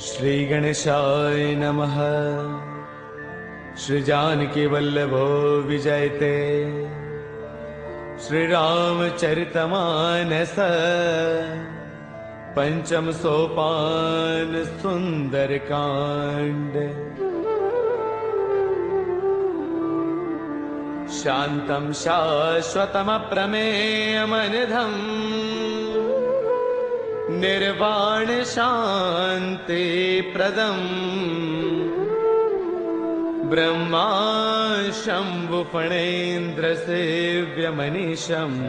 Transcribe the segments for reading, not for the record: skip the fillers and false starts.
श्री गणेशाय नमः। श्री जानकी वल्लभो विजयते। श्री रामचरितमानस पंचम सोपान सुंदर कांड। शांतं शाश्वतमप्रमेयमनिधम् निर्वाण शांति प्रदम् ब्रह्मा शंभु फणेन्द्र सेव्यमनीशम्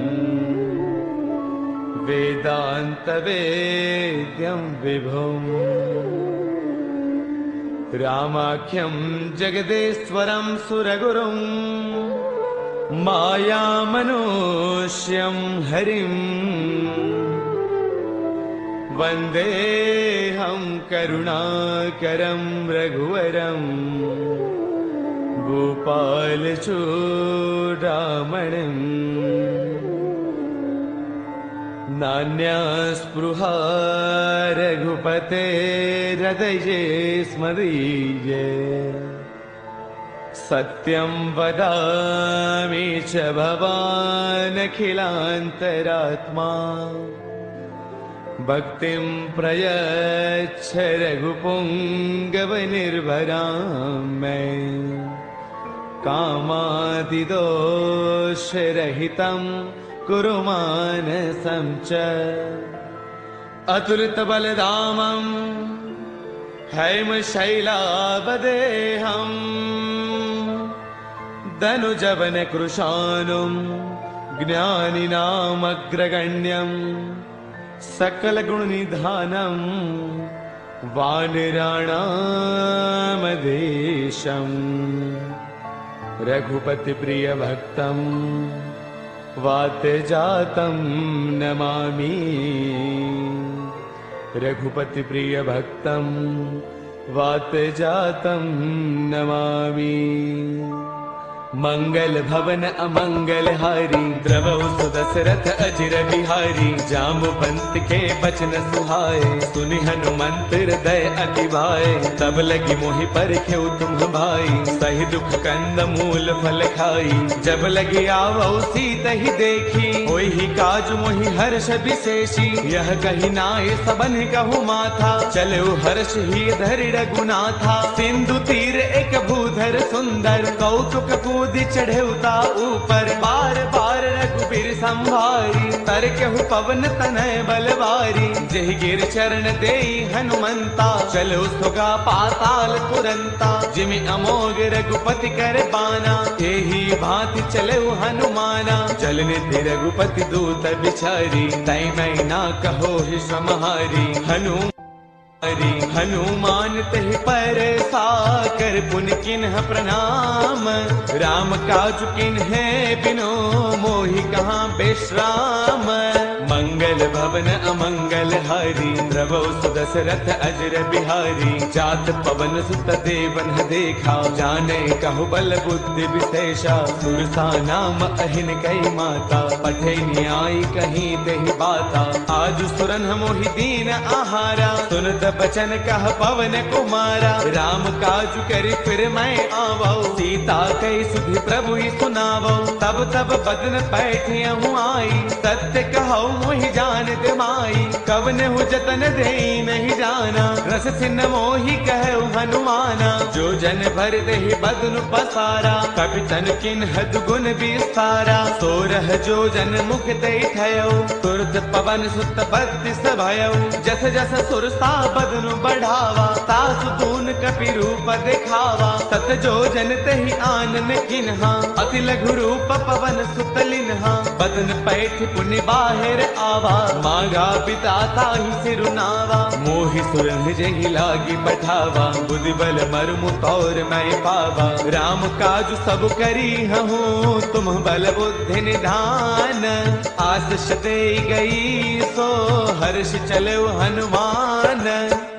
वेदांत वेद्यं विभुम् रामाख्यं जगदेश्वरं सुरगुरुं मायामनुष्यं हरिम् वन्देऽहं करुणाकरं रघुवरं गोपालचूडामणिम्। नान्या स्पृहा रघुपतेर्हृदये स्मदीये। सत्यं वदामि च भवानखिलान्तरात्मा। भक्तिं प्रयच्छ रघुपुङ्गवनिर्भरां मे। कामादिदोषरहितं कुरु मानसं च। अतुलितबलधामं हैमशैलावदेहं धनुजवनकृशानुं ज्ञानिनामग्रगण्यं सकलगुणनिधानं वानराणामधीशं। रघुपतिप्रियभक्तं वातजातं नमामि। रघुपतिप्रियभक्तं वातजातं नमामि। मंगल भवन अमंगल हारी द्रवहु सुदशरथ अजिर बिहारी। जाम्बुवंत के बचन सुहाए सुनि हनुमंत हृदय अति भाए। तब लगी मोहि परखेउ तुम भाई सही दुख कंद मूल फल खाई। जब लगी आवौ सीत ही देखी होई ही काज मोहि हर्ष विशेषी। यह कही नाय सबन कहु माथा चलो हर्ष ही धरि रघुनाथा। सिंधु तीर एक भूधर सुंदर कौतुक कूदि चढ़ेउता ऊपर। बार बार रघुबीर संभारी तरकेहु पवन तनय बलवारी। जेहि गिर चरण देई हनुमंता चलो सुगा पाताल तुरंता। जिमि अमोघ रघुपति कर बाना एही भांति चलो हनुमाना। जल निधि रघुपति दूत बिचारी तै मैं ना कहो ही समहारी। हनुमान तहि पर साकर पुन किन्ह प्रणाम। राम काज किन्हे बिनो मोहि कहाँ विश्राम। मंगल भवन अमंगल हारी द्रवहु सुदशरथ अजिर बिहारी। जात पवन सुत देवन देखा जाने कहु बल बुद्धि विशेषा। सुरसा नाम अहिन कई माता पठे न्याय कहीं देहि बाता। आज सुरन मोहि दीन आहारा सुनत बचन कह पवन कुमारा। राम काज करि फिर मैं आवौ सीता कई सुधि प्रभु ही सुनावो। तब तब बदन पैठियहु आई सत्य कहौ मोहि जानत माई। कवन हु जतन देई नहीं जाना रस सिन्न मोहि कहु हनुमाना। जो जन भर देहि बदनु पसारा कपि तन किन्ह दुगुन विस्तारा। सोरह जो जन मुख देई थयो तुरत पवन सुत बत्तीस भयउ। जस जस सुरसा बदनु बढ़ावा तासु दून कपि रूप दिखावा। सत जो जन तहि आनन किन्हा अति लघु रूप पवन सुत लिन्हा। बदन पैठ पुनि बाहिर आवा मांगा पिता ताहि सिरुनावा। मोहि सुरन जेहि लागी पठावा बुद्धि बल मरमु तौर मैं पावा। राम काज सब करी हूँ तुम बल बुद्धि निधान। आशीष दे गई सो हर्ष चलो हनुमान।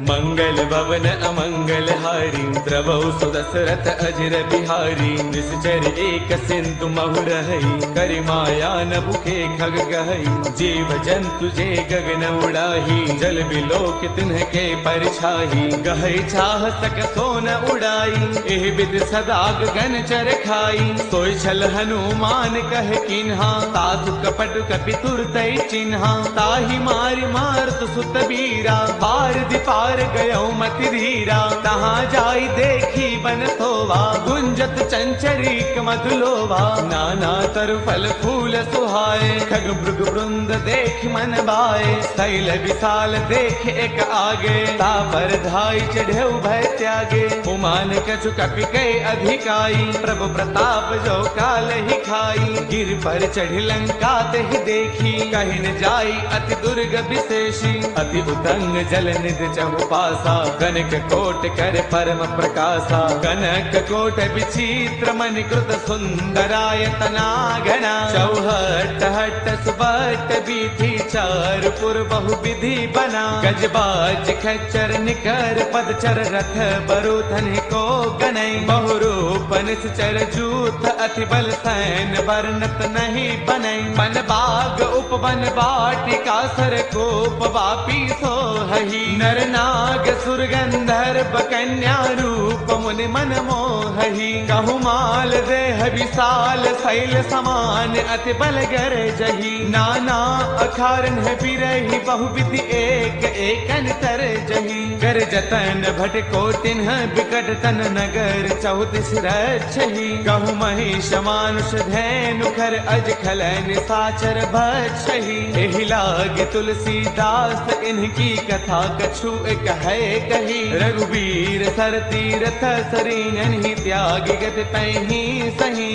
मंगल भवन अमंगल हारी द्रवौ सुदशरथ अजिर बिहारी निश्चर एक सिंधु महु रही करि माया न भूखे खग गहई जीव जंतु जे गगन उड़ाही जल बिलोक तिन्ह के परछाही गहई चाह सक सोन उड़ाई एह विद सदा गगन चर खाई सोई छल हनुमान कह किन्हा साधु कपट कपि तुरतै चिन्हा ताहि मारि मारत सुत बीरा पार दिपार गयो मति धीरा तहाँ जाई देखी बन थोवा गुंजत चंचरीक मधुलोवा नाना तरु फल फूल सुहाए खग मृग वृंद देख मन बाए शैल विशाल देख एक आगे तापर धाई चढ़े भय त्यागे उमान कछु कपि कई अधिकाई प्रभु प्रताप जो काल ही खाई गिर पर चढ़ी लंका ते ही देखी कहीं न जाई अति दुर्ग विशेषी अति उतंग जल निध चहु पासा कनक कोट कर परम प्रकाशा कनक कोट विचित्र मणिकृत सुंदरायतना घना चौहट हट सुबट बीथी चार पुर बहु विधि बना गजबाज खच्चर निकर पदचर रथ बरुथन को गनई बहुरूप निश्चर जूथ अति बल सैन वर्णत नहीं बनई बन बाग उपवन वाटिका सर कोप वापी सोहहि नर नाग सुर गंधर्व कन्या रूप मुनि मन मोहहि कहु माल देह विशाल शैल समान अति बल गर जही नाना अखारन बिरहि बहुविधि एक एकन तर जही कर जतन भट को तिन्ह बिकट तन नगर चौतीस रक्षहि कहु महिष मानुष धैनु खर अज खल निसाचर भक्षहि एहि लाग तुलसीदास इनकी कथा कछु एक है कही रघुवीर सर तीरथ सरीन ही त्याग गत पैही सही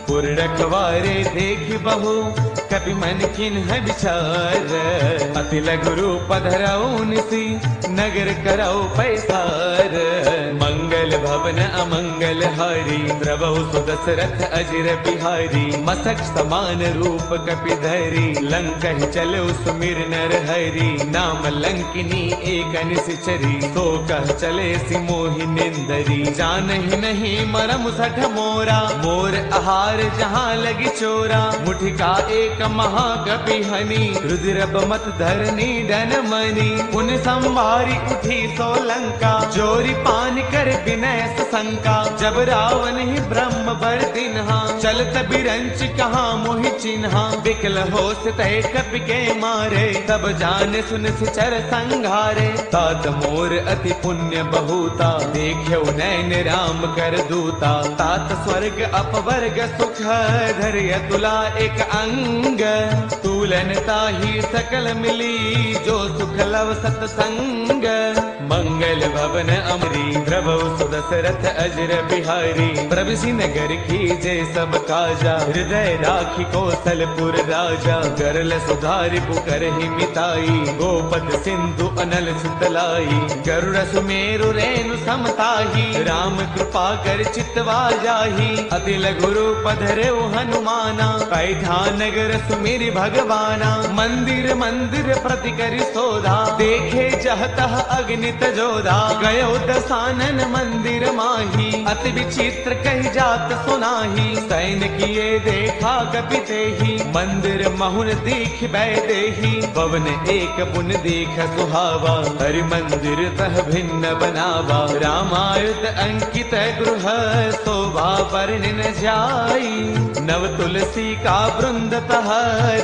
पुर रखवारे देख बहु कपि मन किन्ह विचार अति लघु रूप धरऊ निसी नगर करऊ पैसार मंगल भवन अमंगल हारी द्रवौ सुदशरथ अजिर बिहारी मसक समान रूप कपि धरी लंक चलो सुमिर नर हरि नाम लंकिनी एक निश्चरी तो कह चले सि मोहि निंदरी जानहि नहीं मरम सठ मोरा मोर आहार जहाँ लगी चोरा मुठिका एक महाकपि हनि रुद्रब मत धरनी डन मनी उन संभारी उठी सो लंका चोरी पान कर विनय शंका जब रावण ही ब्रह्म बर दिन्हा चलत बिरंच कहाँ मोहि चिन्हा बिकल होश तय कपि के मारे तब जाने सुन सिचर संघारे तात मोर अति पुण्य बहुता देख्यो नैन राम कर दूता तात स्वर्ग अपवर्ग सुख धर्य तुला एक अंग तूलन ताही सकल मिली जो सुख लव सतसंग मंगल भवन अमरी द्रवौ सुदशरथ अजिर बिहारी प्रभुषि नगर की जय सब काजा हृदय राखी कौशलपुर राजा गरल सुधारि पुकर ही मिताई गोपद सिंधु अनल सुतलाई गरुड़ सुमेरु रेणु समताही राम कृपा कर चितवा जाही अति लघु रूप धरऊ हनुमाना पैठा नगर सुमेरि भगवाना मंदिर मंदिर प्रति करि सोधा देखे जहतः अग्नित जोधा गयो दसानन मंदिर माही अति विचित्र कही जात सुनाही सैन किए देखा कपि तेहि मंदिर महुन दीख बै देही पवन एक पुन देख सुहावा हरि मंदिर तह भिन्न बनावा रामायुध अंकित गृह शोभा वर्णन जाई नव तुलसी का वृंद तह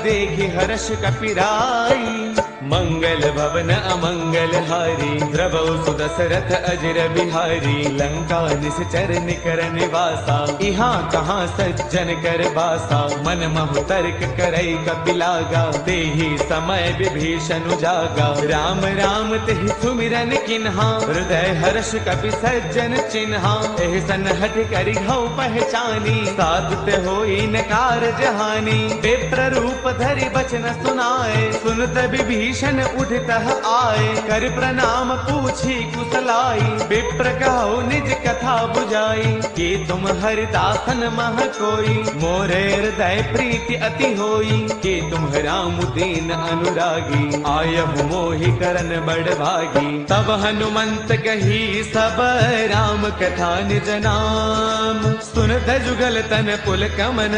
देखि हर्ष कपिराई मंगल भवन अमंगल हारी द्रवौ सुदशरथ अजिर बिहारी लंका निश्चर निकर निवासा यहाँ कहाँ सज्जन कर बासा मन महु तर्क करई कपिलागा तेहि समय विभीषण जागा राम राम तेहि सुमिरन किन्हा हृदय हर्ष कपि सज्जन चिन्हा एहि सन हठ करि हौ पहचानी साधुत होई न कारज हानि विप्र रूप धरि बचन सुनाए सुनत विभीषण विभीषण उठतः आए, कर प्रणाम पूछी कुशलाई। विप्र कहो निज कथा बुझाई, कि तुम हरिदासन मह कोई। मोरे हृदय प्रीति अति होई, कि तुम राम दीन अनुरागी। आयहु मोहि करन बड़ भागी, तब हनुमंत कही सब राम कथा निज नाम। सुनत जुगल तन पुल कमन,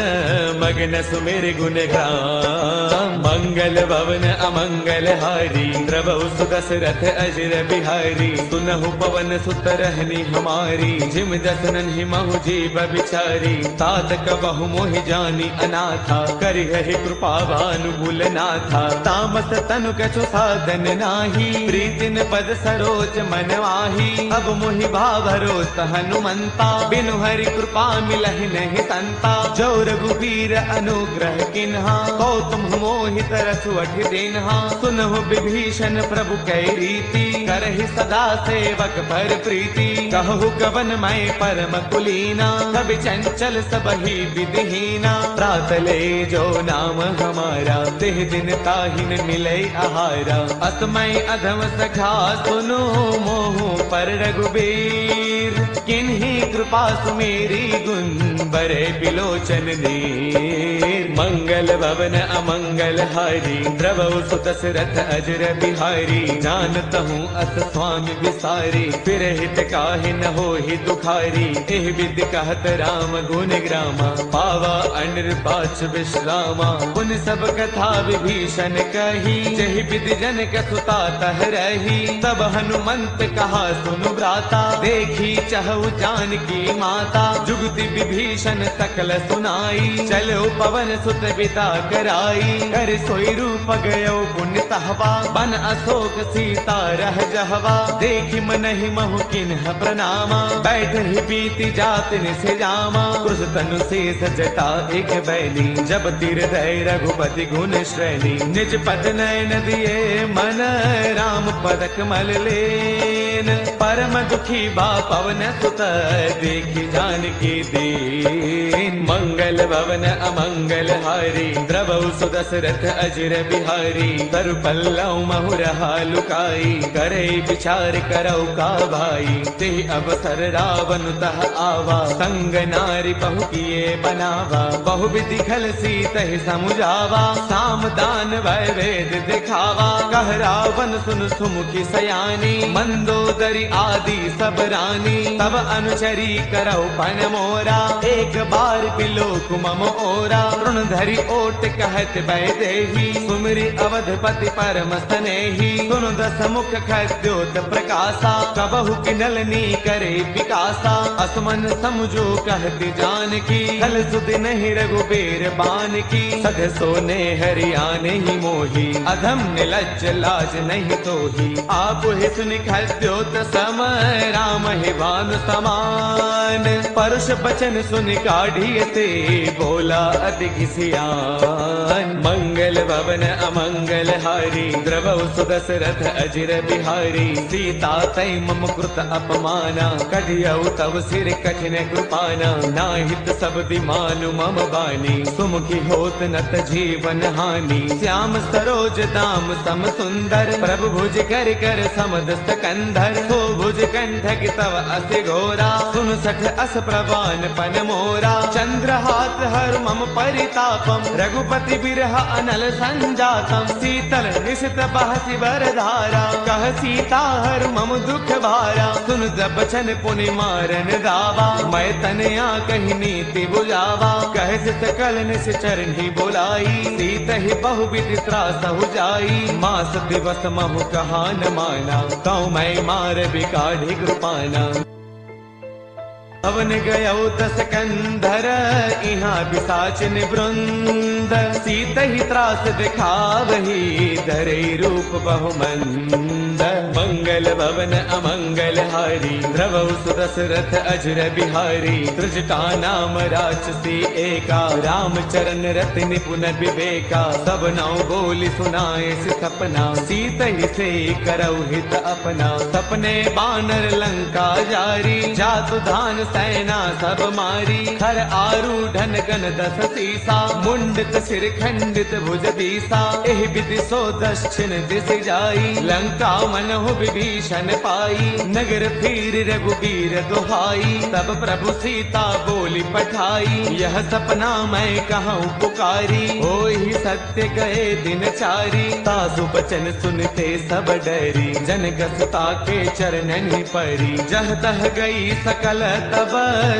मगन सुमिर गुण ग्राम। मंगल भवन अमंगल हारी, द्रवहु सुदशरथ अजर बिहारी। सुनहु पवन सुत रहनी हमारी, जिम दसन हिमहु जीव बिचारी। तात कबहु मोहि जानी अनाथा, करिहहि कृपा भानुकुल नाथा। तामस तनु कछु साधन नाही, प्रीतिन पद सरोज मन माही। अब मोहि भाभरोस हनुमंता, बिनु हरि कृपा मिलहि नहीं संता। जो रघुवीर अनुग्रह किन्हा, को तुम मोहि तरसु अठि दिन्हा। सुनहु विभीषण प्रभु कै रीति, करहि सदा सेवक पर प्रीति। कहु कवन मैं परम कुलीना, कवि चंचल सबहि विधिहीना। प्रातले जो नाम हमारा, तिह दिन ताहिन मिले आहारा। असमय अधम सखा सुनो, मोहु पर रघुबीर। किन्ही कृपा सुमेरी गुण, बरे बिलोचन दीर। मंगल भवन अमंगल हारी, द्रवहु सुत दशरथ अजर बिहारी। जानत हूँ अस स्वामी विसारी, फिर हित काहि न होहि दुखारी। एह विधि कहत राम गुण ग्रामा, पावा अनिर्बाच विश्रामा। पुन सब कथा विभीषण कही, जहि विधि जनक सुता तह रही। तब हनुमंत कहा सुनु भ्राता, देखी चहु जानकी माता। जुगति विभीषण सकल सुनाई, चलो पवन सुत बिता कराई। कर सोई रूप गयो पुण्य सहवा, बन अशोक सीता रह जहवा। देखि मनहि महु किन्ह प्रणामा, बैठ ही बीती जात निसे जामा। क्रुश तनु शेष जटा एक बैली, जब तीर दय रघुपति गुण श्रेणी। निज पद नयन दिए मन, राम पद कमल लेन। परम दुखी बा पवन सुत, देखि जानकी दीन। मंगल भवन अमंगल हारी, द्रवहु सुदशरथ अजर बिहारी। तरु पल्लव महु रहा लुकाई, करे विचार करौ का भाई। ते अवसर रावण तह आवा, संग नारी बहु किए बनावा। बहु विधि खल सीतहि समुझावा, साम दान भय वेद दिखावा। कह रावण सुन सुमुखी सयानी, मंदोदरी आदि सब रानी। तब अनुचरी करौ पन मोरा, एक बार बिलोक मम ओरा। तृण धरि ओट कहत भय देही, सुमिरि अवधपति परम स्नेही। सुनु दस मुख खद्योत प्रकाशा, कबहु किनलनी करे विकासा। असमन समझो कहती जानकी, खल सुध नहीं रघुबीर बान की। सध सोने हरियाने ही मोही, अधम निलज्ज लाज नहीं तोही। आप ही सुनि खद्योत सम, राम ही भानु समान। परुष बचन सुनि काढ़िए ते, बोला अति घिसियान। मंगल भवन अमंगल हारी, द्रवहु सुदशरथ अजर बिहारी। सीता तै मम कृत अपमाना, कढ़ियौ तव सिर कठिन कृपाना। नाहित शब्दि मानु मम बानी, सुमुखी होत नत जीवन हानि। श्याम सरोज दाम सम सुंदर, प्रभु भुज कर कर समदस्त कंधर। सो भुज कंठक तव अति घोरा, सुन सठ अस प्रवान पन मोरा। चंद्र हाथ हर मम परितापम, रघुपति बिरह अनल संजातम। शीतल निशित बहसि बरधारा, कह सीता हर मम दुख भारा। सुन बचन पुनि मारन दावा, मैं तनया कही नीति बुझावा। कह सकल निश चरणी बुलाई, सीत ही बहु विधि त्रासहु जाई। मास दिवस महु कहा न माना, कौ मैं मार बिकाढ़ी कृपाना। अवन गयो दस कंधर, इहाँ बिसाचन वृंद। सीत ही त्रास दिखावही, धरे रूप बहुमंद। मंगल भवन अमंगल हारी, द्रवहु सुदशरथ अजर बिहारी। त्रिजटा नाम राक्षसी एका, राम चरण रति निपुण विवेका। सब नाउ बोली सुनाए सपना, सीत ही से करौ हित अपना। सपने बानर लंका जारी, जातु धान सेना सब मारी, खर आरूढ़न गण 10 सीसा, मुंडित सिर खंडित भुज दीसा, एहि विधि सो दक्षिण दिस जाई, लंका मनहु विभीषण पाई, नगर फिर रघुबीर दुहाई, तब प्रभु सीता बोली पठाई, यह सपना मैं कहूँ पुकारी, होई सत्य गए दिन चारी, तासु बचन सुनते सब डरी, जनक सुता के चरणन परी, जह तह गई सकल तब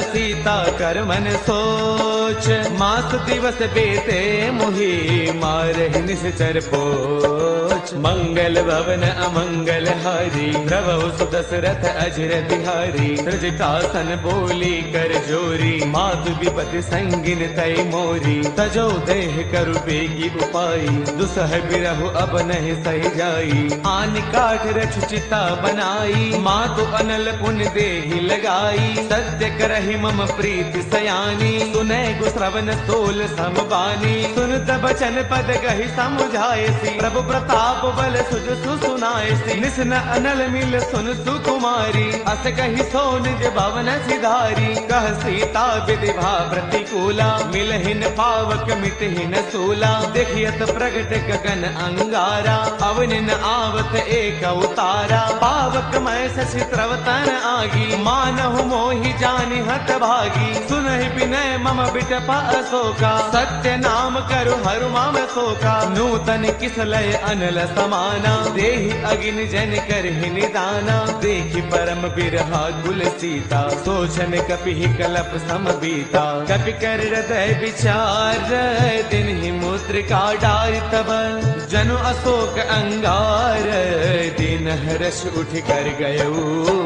सीता कर मन सोच, मास दिवस बेते मुहि मारहि निश्चर पोच, मंगल भवन अमंगल हारी, प्रभु सुदशरथ अजर बिहारी, सृजटासन बोली कर जोरी, मातु विपति संगिन तय मोरी, तजो देह करु बेगी उपाई, दुसह बिरहु अब नहीं सही जाई, आन काठ रछु चिता बनाई, मातु अनल पुण्य देहि लगाई, सत्य करहि मम प्रीति सयानी, सुनै गु श्रवण सोल समबानी, सुनत बचन पद कहि समुझायसी, प्रभु प्रताप बल सुज सुनायसी, निसन अनल मिल सुन सुकुमारी, अस कहि सो निज भवन सिधारी, कह सीता विधि भा प्रतिकूला, मिलहिन पावक मिटहिन सूला, देखियत प्रगट गगन अंगारा, अवनिन आवत एक उतारा, पावक मैं शशि त्रवतन आगी, मानहु मोहि जानि हत भागी, सुनहि विनय मम बिटपा अशोका, सत्य नाम करु हरु मम शोका, नूतन किसलय अनल समाना, देहि अगिन जन करहि निदाना, देखि परम बिरहा कुल सीता, सोचन कपिहि कलप सम बीता, कपि कर हृदय विचार, दिन ही मुद्रिका डारि तब, जनु अशोक अंगार, दिन हर्ष उठ कर गयऊ,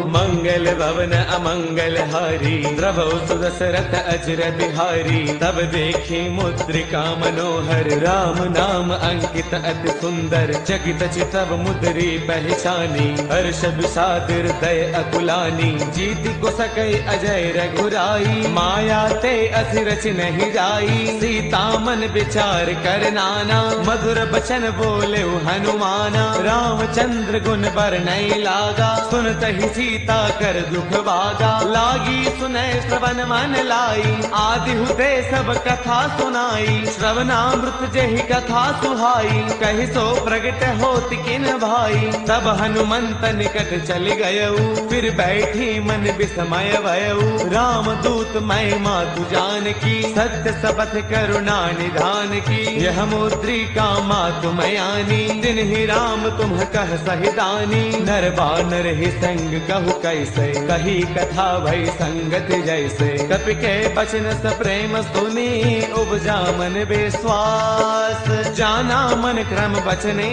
मंगल भवन अमंगल हारी, प्रभु सुदशरथ अजर बिहारी, तब देखी मुद्रिका मनोहर, राम नाम अंकित अति सुंदर, चकित चितव मुद्री पहचानी, हर्ष विषाद हृदय अकुलानी, जीति को सकै अजय रघुराई, माया ते असिरच नहीं जाई, सीता मन विचार कर नाना, मधुर बचन बोले हनुमाना, रामचंद्र गुण बरनई लागा, सुनत ही सीता कर दुख भागा, लागी सुनै श्रवण मन लाई, आदि हुते सब कथा सुनाई, श्रवणामृत जेहि कथा सुहाई, कहि सो प्रगट होत किन भाई, तब हनुमंत निकट चल गयऊ, फिर बैठी मन विस्मय भयऊ, राम दूत मैं मातु जानकी, सत्य शपथ करुणा निधान की, यह मुद्रिका मातु मयानी, दिन ही राम तुम कह सहिदानी, नर बानर ही संग कहु कैसे, कही कथा भई संगत जैसे, कपि के बचन स प्रेम सुनी, उपजा मन विश्वास, जाना मन क्रम बचने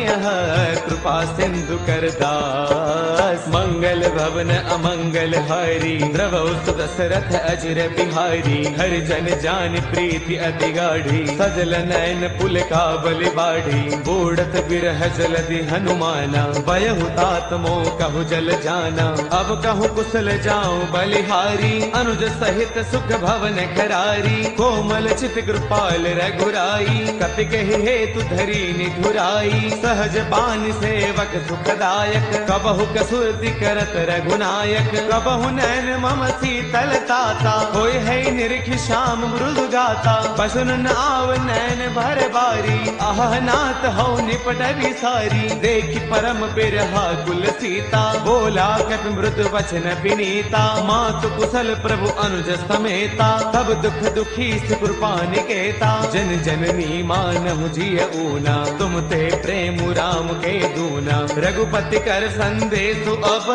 कृपा सिंधु कर दास, मंगल भवन अमंगल हारी, प्रभु सुदशरथ अजर बिहारी, हरि जन जान प्रीति अति गाढ़ी, सजल नयन पुल काबल बाढ़ी, बूढ़त बिरह जलधि हनुमाना, बयहु तात मोह कहु जल जाना, अब कहु कुशल जाऊं बलिहारी, अनुज सहित सुख भवन खरारी, कोमल चित कृपाल रघुराई, कपि कहि हेतु धरी निधुराई, सहज बान सेवक सुखदायक, कबहु कसुरति करत रघुनायक, कबहु नैन मम शीतल ताता, होय है निरख श्याम मृदु गाता, पसुन नाव नैन भर बारी, आह नाथ हौ निपट विसारी, देखि परम बिरहा कुल सीता, बोला कपि मृदु वचन विनीता, मातु कुशल प्रभु अनुज समेता, तब दुख दुखी सुकृपा निकेता, जन जननी मानहु जिय ऊना, तुम ते प्रेम राम के दूना, रघुपति कर संदेशु अब,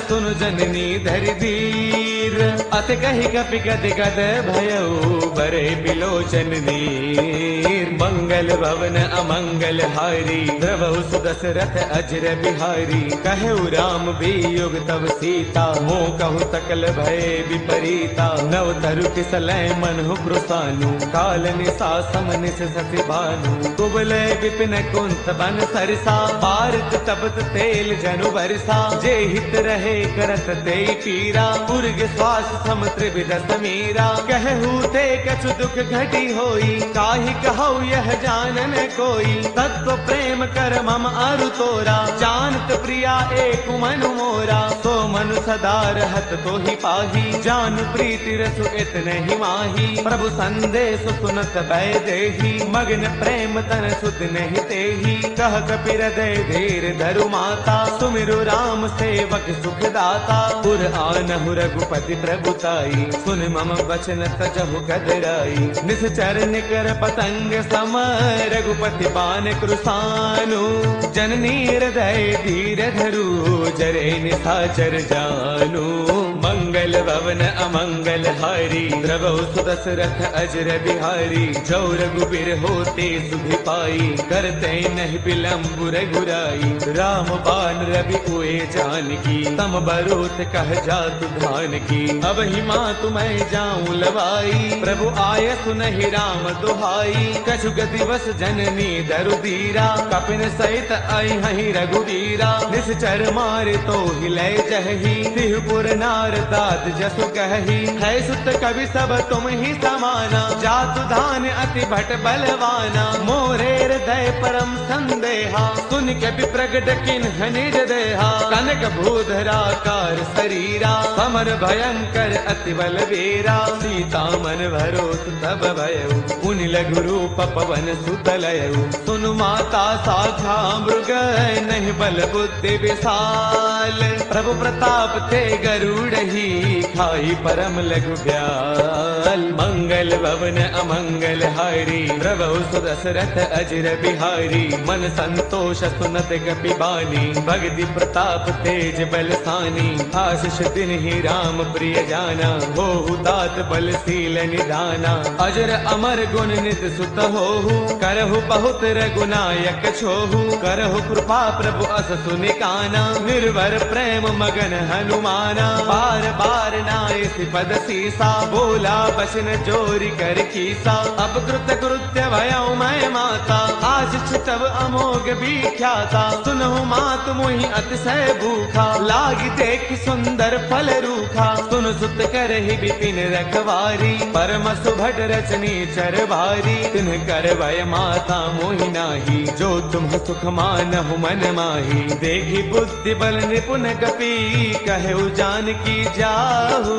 सुनु जननी धरि धीर, अत कहि कपि गद गद भयऊ, बरे बिलोचन नीर, मंगल भवन अमंगल हारी, प्रभु सुदशरथ अजर बिहारी, कहु राम वियोग तब सीता, मोह कहु सकल भय विपरीता, नव तरु किसलय मनहु प्रसानु, काल निशा समनिस सति भानु, कुबले विपिन कुंत बन सरसा, भारत तपत तेल जनु बरसा, जे हित रहे करत ते पीरा, उर्ग श्वास सम त्रिविध समीरा, कहु ते कछु दुख घटी होई, काहि कहु यह जानन कोई, तत्व प्रेम कर मम अरु तोरा, जानत प्रिया एक मनु मोरा, सो मनु सदा रहत तो ही पाही, जान प्रीति रसु इतने ही माही। प्रभु संदेश सुनत बै देही, मग्न प्रेम तन सुध नहीं तेही। कह कपि हृदय धीर धरु माता, सुमिरु राम सेवक सुख दाता। पुर आनहु रघुपति प्रभुताई, सुन मम वचन तजहु कदराई। निश्चर निकर पतंग सम, रघुपति बान कृसानु। जननी हृदय धीर धरु, जरे निशाचर जानू। मंगल भवन अमंगल हारी, द्रवहु सुदशरथ अजर बिहारी। जो रघुबीर होते सुधि पाई, करते नहीं विलंब रघुराई। राम बाण रवि उए जानकी, तम बरोत कह जातु धान की। अब ही माँ तुम्हें जाऊं लवाई, प्रभु आय सुनहि राम दुहाई। कछु गति वस जननी दरु दीरा, कपिन सहित आई हहि रघुवीरा। निश्चर मारे तो हिले जही, तिहुपुर नार दात जसु कही। है सुत कवि सब तुम ही समाना, जातु धान अति भट बलवाना। मोरे हृदय परम संदेहा, सुन कवि प्रगट किन्ह निज देहा। कनक भूधराकार शरीरा, समर भयंकर अति बलवीरा। सीता मन भरोस तब भयउ, पुनि लघु रूप पवन सुत लयउ। सुनु माता शाखा मृग, नहीं बल बुद्धि विशाल। प्रभु प्रताप ते गरुड़ही, खाई परम लघु ब्याल। मंगल भवन अमंगल हारी, प्रभु सुदशरथ अजर बिहारी। मन संतोष सुनत कपि बानी, भगति प्रताप तेज बलसानी। आशीष दिन ही राम प्रिय जाना, होहु तात बलशील निधाना। अजर अमर गुण नित सुत होहु, करहु बहुत रघुनायक छोहु। करहु कृपा प्रभु अस सुनि काना, निर्भर प्रेम मगन हनुमाना। बार बार नाय पद सीसा, बोला बचन जोरी कर कीसा। अब कृत कृत्य भयउ मैं माता, आशीष तब अमोघ विख्याता। सुनहु मात मोहि अतिशय भूखा, लागी देख सुंदर फल रूखा। सुन सुत करहि विपिन रखवारी, परम सुभट रचनी चर भारी। तिन्ह कर भय माता मोहि नाही, जो तुम सुख मानहु मन माही। देखी बुद्धि बल निपुण कपि, कहु जानकी जाहु।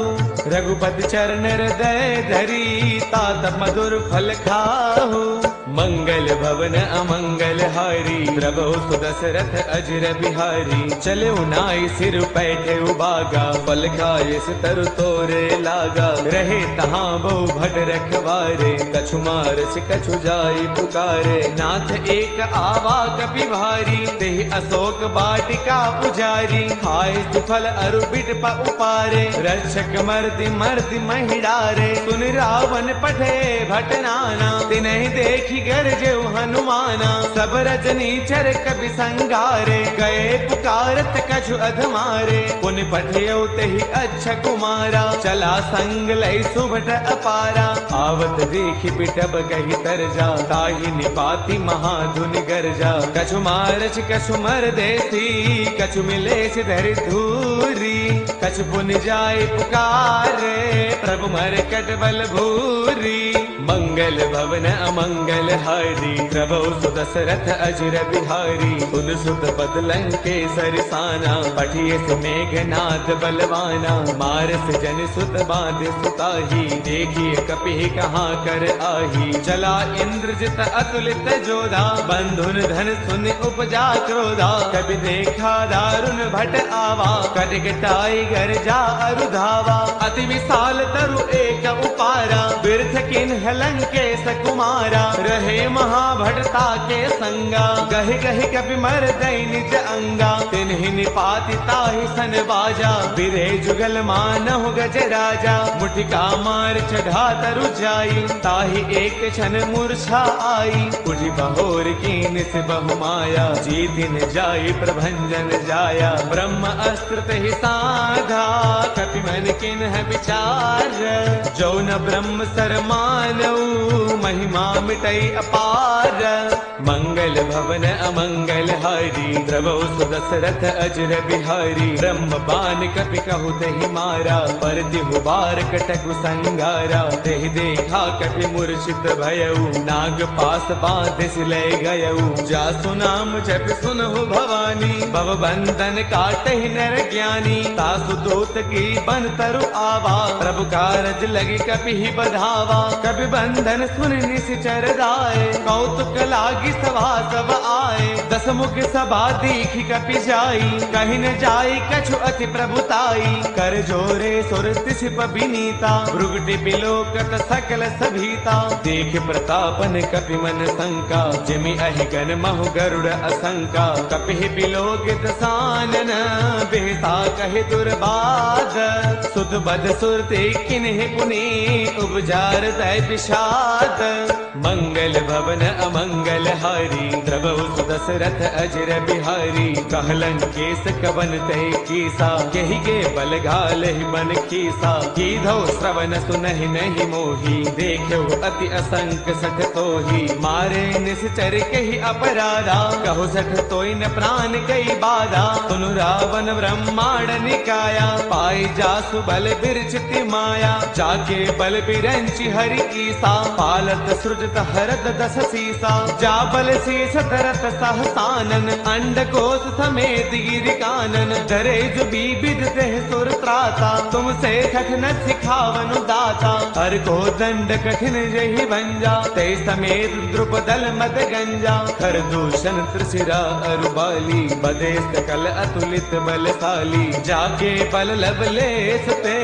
रघुपति चरण हृदय धरी, तात मधुर फल खाहु। मंगल भवन अमंगल हारी, प्रभु सुदशरथ अजर बिहारी। चले नाई सिर पैठे उबागा, फल खाए से तरु तोरे लागा। रहे तहाँ बहु भट रखवारे, कछु मारस कछु जाई पुकारे। नाथ एक आवा कपि भारी, तेहि अशोक वाटिका उजारी। खाए सुफल अरु बिट उपारे, रक्षक मर्दि मर्दि महिडारे। सुन रावण पठे भट नाना, तिन्हि देखी गरजे हनुमाना। सब रजनी चर कपि संगारे, गए पुकारत कछु अधमारे। पुन पठियौ तेहि अच्छा कुमारा, चला संग लय सुभट अपारा। आवत देखि बिटब कहि तरजा, ताहि निपाति महाधुन गरजा। कछु मारच कछु मर देसी, कछु मिले धरि धूरी। कछु पुन जाय पुकारे, प्रभु मरकट बल भूरी। मंगल भवन अमंगल हारी, प्रभु सुदशरथ अजर बिहारी। सुन सुत पद लंकेसर साना, पठिए से मेघनाद बलवाना। मारस जन सुत बांध सुताही, देखिए कपि कहाँ कर आही। चला इंद्रजित अतुलित जोधा, बंधुन धन सुन उपजा क्रोधा। कभी देखा दारुण भट आवा, कटकटाई घर जा अरुधावा। अति विशाल तरु एक उपारा, बिरथ किन्ह लंकेश कुमारा। रहे महाभटता के संगा, गहि गहि कपि मर दई निज अंगा। तिन्हि निपाति ताहि सन बाजा, बिरे जुगल मानहु गज राजा। मुठिका मार चढ़ा तरु जाई, ताहि एक क्षण मूर्छा आई। उठि बहोर कीन से बहु माया, जीतिन जाई प्रभंजन जाया। ब्रह्म अस्त्र तेहि साधा, कपि मन पुन किन्ह विचार, जो न ब्रह्म सर मानऊ महिमा मिटई अपार। मंगल भवन अमंगल हारी, द्रवौ सुदशरथ अजर बिहारी। ब्रह्म बान कपि कहु तहि मारा, पर तिहु बार कटकु संगारा। तेहि देखा कपि मूर्छित भयऊ, नाग पास बांधिस ले गयऊ। जासु नाम जप सुनहु भवानी, भव बंधन काटहि नर ज्ञानी। तासु दूत की बन तरु आवा, प्रभु कारज लगी कपि ही बधावा। कपि बंधन सुन निश्चर जाए, कौतुक लागी सभा सब आए। दस मुख सभा दीखि कपि जाई, कहीं न जाई कछु अति प्रभुताई। कर जोरे सुर तिसिप बिनीता, भृगुटि बिलोकत सकल सभीता। देख प्रतापन कपि मन शंका, जिमि अहिगन महु गरुड़ असंका। कपि बिलोकित सानन, बेहसा कहि दुर्बाद। सुध बध सुरते किन्हि पुनि, उपजार तय विषाद। मंगल भवन अमंगल हारी, द्रवौ सुदशरथ अजर बिहारी। कहलन केस कवन तय कीसा, केहि के बल घालहि बन कीसा। कीधौ श्रवण सुनहि नहीं मोही, देखो अति असंक सठ तोही। मारे निश्चर कहि अपराधा, कहु सठ तोय न प्राण कई बाधा। सुनु रावण ब्रह्मांड निकाया, पाई जासु बल बिरचिति माया। जाके बल बिरंचि हरि ईसा, पालत सृजत हरत दस सीसा। जा बल शीस धरत सहसानन, अंडकोश समेत गिरि कानन। डरे जो बीबिद देह सुर त्राता, तुमसे कठिन सिखावनु दाता। हर को दंड कठिन जहि भंजा, ते समेत द्रुपदल मद गंजा। खर दूषण त्रिशिरा अरुबाली, बदे सकल अतुलित बलशाली। जाके बल लब लेस ते,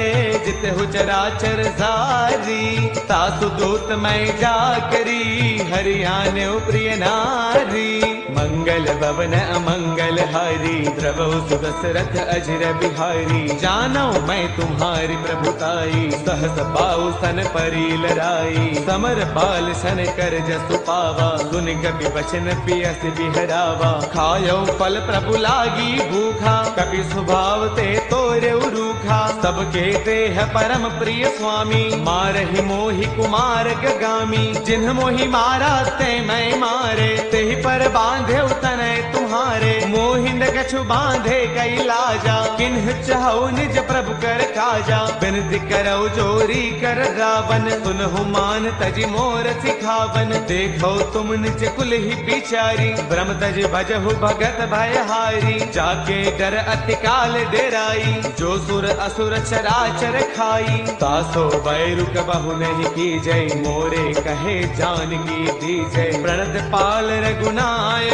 जितहु चराचर सारी। तासु दूत मैं जा करी, हरियाने प्रिय नारी। मंगल भवन अमंगल हारी, द्रवौ सुदशरथ अजर बिहारी। जानो मैं तुम्हारी प्रभुताई, सहस पाऊ सन परी लराई। समर बाल सन कर जसु पावा, सुन कपि वचन पियस बिहरावा। खायो फल प्रभु लागी भूखा, कपि स्वभाव ते तोरे रूखा। सबके ते है परम प्रिय स्वामी, मारहि मोहि कुमार गगामी। जिन्ह मोहि मारा ते मैं मारे, तेहि पर बांधे तनय तुम्हारे। मोहि न कछु बांधे कई लाजा, किन्ह चाहु निज प्रभु कर काजा। बिनती करौ जोरी कर रावण, सुनहु मान तजि मोर सिखावन। देखो तुम निज कुल ही बिचारी, ब्रह्म तज भजहु भगत भयहारी। जाके डर अति काल डेराई, जो सुर असुर चराचर खाई। तासो बैरु कबहु नहीं की जय, मोरे कहे जान की दी जय। प्रणत पाल रघुनायक,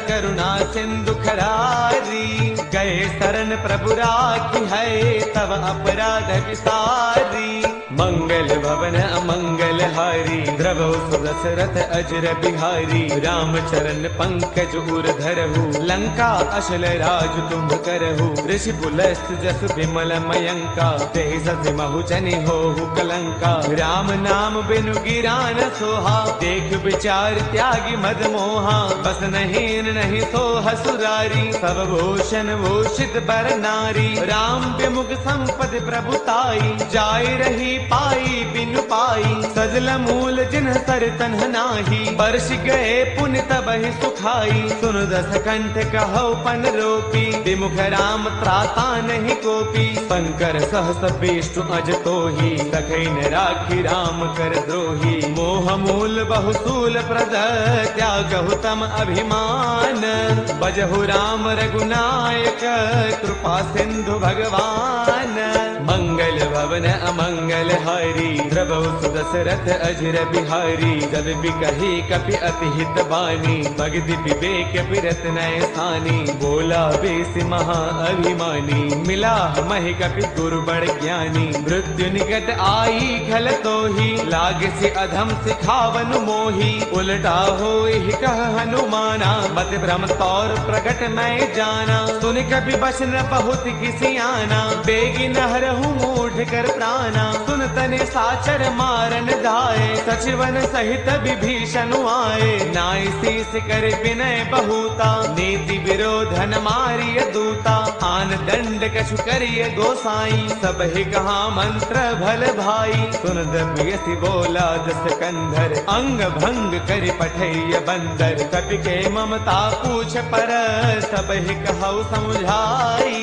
करुणा सिंधु खरारी। गए शरण प्रभु राखी है, तब अपराध विसारी। मंगल भवन अमंगल हारी, द्रवौ सुदशरथ अजर बिहारी। राम चरण पंकज उर धरहु, लंका अशल राज तुम करहु। ऋषि पुलस्त जस विमल मयंका, तेहि सति महु जनि होहु कलंका। राम नाम बिनु गिरा न सोहा, देख विचार त्यागी मद मोहा। बस नहीं नहीं सोह सुरारी, सब भूषण भूषित बर नारी। राम विमुख संपद प्रभुताई, जाय रही पाई बिनु पाई। सजल मूल जिन्ह सर तन्ह नाही, बरस गए पुन तबहि सुखाई। सुन दस कंठ कहौ पन रोपी, विमुख राम त्राता नहीं कोपी। शंकर सहस विष्णु अज तोही, सखै न राखी राम कर द्रोही। मोह मूल बहुसूल प्रद, त्यागहु तम अभिमान। बजहु राम रघुनायक, कृपा सिंधु भगवान। मंगल भवन अमंगल हारी, द्रवौ सुदशरथ अजर बिहारी। जब बिकहि कपि अति हित बानी, भगति विवेक बिरत नय स्थानी। बोला बेस महा अभिमानी, मिला महि कपि गुरु बड़ ज्ञानी। मृत्यु निकट आई खल तोही, लाग से अधम सिखावन मोही। उलटा होई कह हनुमाना, मत भ्रम तौर प्रकट मैं जाना। सुन कपि बचन बहुत किसी आना, बेगी नहरहु मूढ़ युद्ध कर प्राणा, सुन तने साचर मारन धाये, सचिवन सहित विभीषण आए, नाई शीस कर विनय बहुता, नीति विरोधन मारिय दूता, आन दंड कछु करिय गोसाई, सब ही कहा मंत्र भल भाई, सुन दमयति बोला जस कंधर, अंग भंग कर पठैय बंदर, कपि के ममता पूछ पर, सब ही कहु समझाई,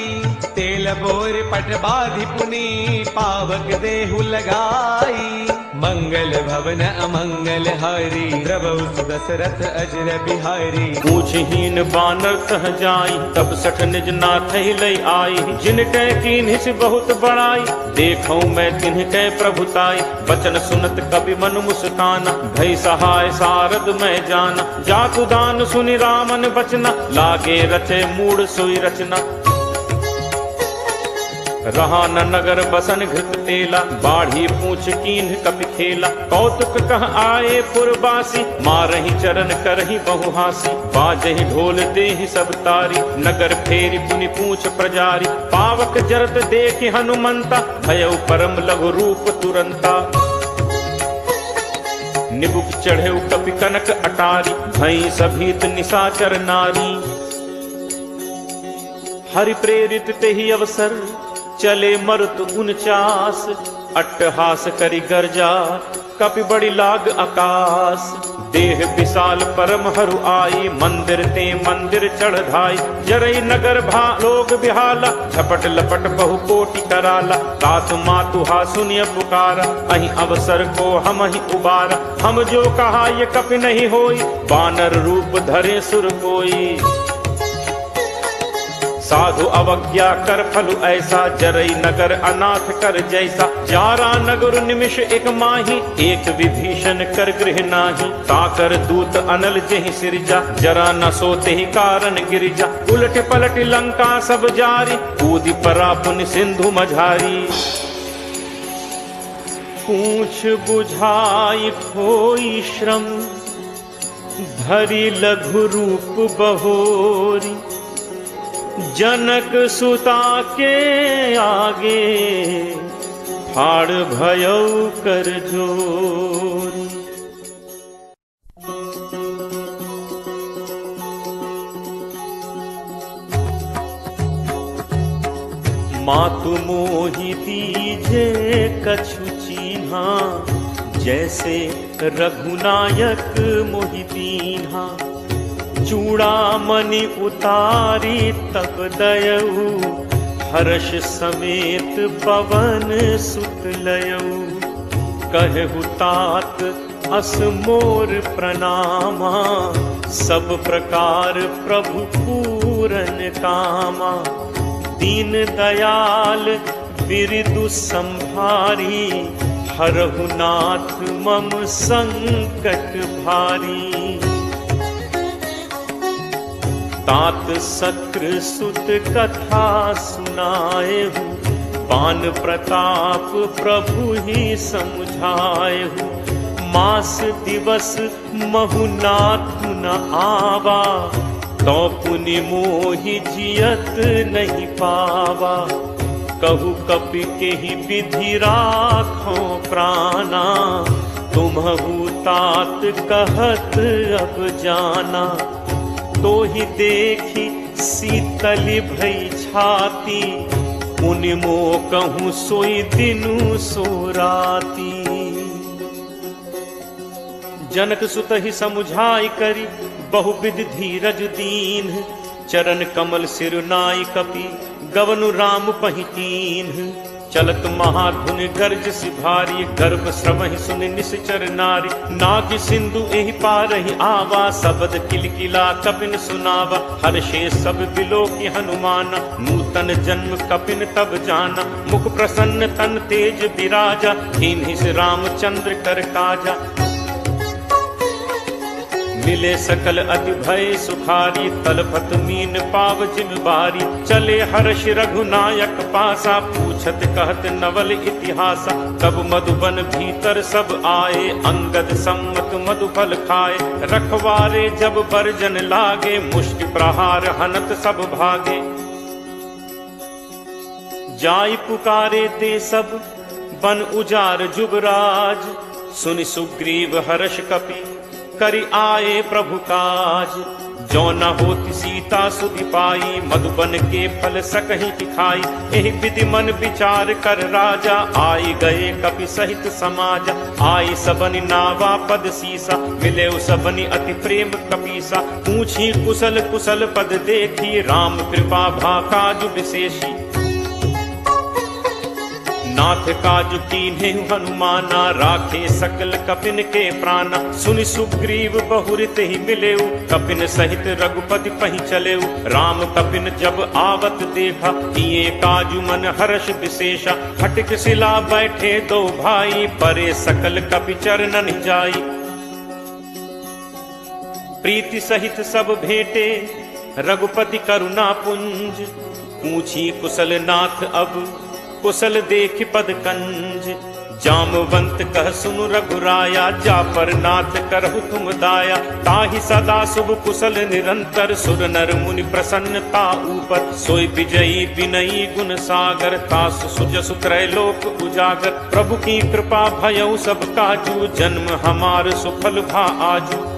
तेल बोर पट बाधि पुनि, पावक देहु लगाई, मंगल भवन अमंगल हारी, द्रवहु दशरथ अजर बिहारी, पूछहीन बानर तह जाई, तब सठ निज नाथ लई आई, जिनकै कीन्हिस बहुत बड़ाई, देखऊं मैं तिन्हकै प्रभुताई, बचन सुनत कवि मन मुस्काना, भई सहाय सारद मैं जाना, जातु दान सुनि रामन बचना, लागे रचे मूढ़ सोई रचना, रहा न नगर बसन घृत तेला, बाढ़ी पूछ कीन्ह कपि खेला, कौतुक कह आए पुरबासी, मारहि चरण करहि बहुहासी, बाजहि ढोल देहि सब तारी, नगर फेरि पुनि पूछ प्रजारी, पावक जरत देखि हनुमंता, भयउ परम लघु रूप तुरंता, निबुक चढ़ेउ कपि कनक अटारी, भई सभीत निशाचर नारी, हरि प्रेरित तेहि अवसर, चले मरुत 49, अट्टहास करि गर्जा, कपि बड़ी लाग आकाश, देह विशाल परम हरु आई, मंदिर ते मंदिर चढ़ धाई, जरई नगर भा लोग बिहाला, झपट लपट बहु कोटि कराला, तात मातुहा सुनिय पुकारा, अहि अवसर को हम ही उबारा, हम जो कहा ये कपि नहीं होई, बानर रूप धरे सुर कोई, साधु अवज्ञा कर फलु ऐसा, जरई नगर अनाथ कर जैसा, जारा नगर निमिष एक माही, एक विभीषण कर गृह नाही, ताकर दूत अनल जेहि सिरजा, जरा न सोते ही कारण गिरिजा, उलट पलट लंका सब जारी, कूदि परा पुनि सिंधु मझारी, पूछ बुझाई खोई श्रम, धरि लघु रूप बहोरी, जनक सुता के आगे, ठाड़ भयउ कर जोरी, मातु मोहि दीजे कछु चीन्हा, जैसे रघुनायक मोहि दीन्हा, चूड़ामणि उतारी तब दयऊ, हर्ष समेत पवन सुत लयऊ, कहु तात अस मोर प्रणामा, सब प्रकार प्रभु पूरन कामा, दीन दयाल बिरदु संभारी, हरहु नाथ मम संकट भारी, तात सक्र सुत कथा सुनाएहु, पान प्रताप प्रभु ही समझाएहु, मास दिवस महु नाथ न आवा, तो पुनि मोहि जियत नहीं पावा, कहु कपि के ही विधि राखो प्राणा, तुम्हु तात कहत अब जाना, तो ही देखी शीतली भई छाती, पुनि मो कहूँ सोई दिनु सो राती, जनक सुत ही समुझाई करी, बहुविध धीरज दीन, चरण कमल सिर नाई कपि, गवनु राम पहितीन, चलत महाधुनि गर्ज सिभारी, गर्भ श्रवहि सुनि निश्चर नारी, नाग सिंधु एहि पारहि आवा, शब्द किलकिला कपिन सुनावा, हर्षे सब बिलोकि हनुमान, नूतन जन्म कपिन तब जाना, मुख प्रसन्न तन तेज विराजा, कीन्हि रामचंद्र कर काजा, मिले सकल अति भय सुखारी, तलपत मीन पाव जिम बारी, चले हर्ष रघुनायक पासा, पूछत कहत नवल इतिहासा, तब मधुबन भीतर सब आए, अंगद सम्मत मधुफल खाए, रखवारे जब बरजन लागे, मुष्टि प्रहार हनत सब भागे, जाई पुकारे ते सब बन उजार जुबराज। सुनि सुग्रीव हर्ष कपि करि आए प्रभु काज। जो न होती सीता सुधि पाई मधुबन के फल सकहि की खाई। एहि विधि मन विचार कर राजा आई गए कपि सहित समाजा। आई सबनि नावा पद सीसा मिले सबनि अति प्रेम कपीसा। पूछी कुशल कुशल पद देखी राम कृपा भा काजु विशेषी। नाथ काजु कीन्हे हनुमाना राखे सकल कपिन के प्राणा। सुनि सुग्रीव बहुरित ही मिलेउ कपिन सहित रघुपति पहि चलेउ। राम कपिन जब आवत देखा किए काजु मन हर्ष विशेषा। खटिक शिला बैठे दो भाई परे सकल कपि चरणन जाई। प्रीति सहित सब भेंटे रघुपति करुणा पुंज। पूछी कुशल नाथ अब कुशल देख पद कंज। जामवंत कह सुनु रघुराया जा पर नाथ करहु तुम दाया। ताहि सदा शुभ कुशल निरंतर सुर नर मुनि प्रसन्नता ऊपर। सोई विजयी विनयी गुण सागर तासु सुजसु त्रैलोक उजागर। प्रभु की कृपा भयउ सब काजू जन्म हमार सुफल भा आजू।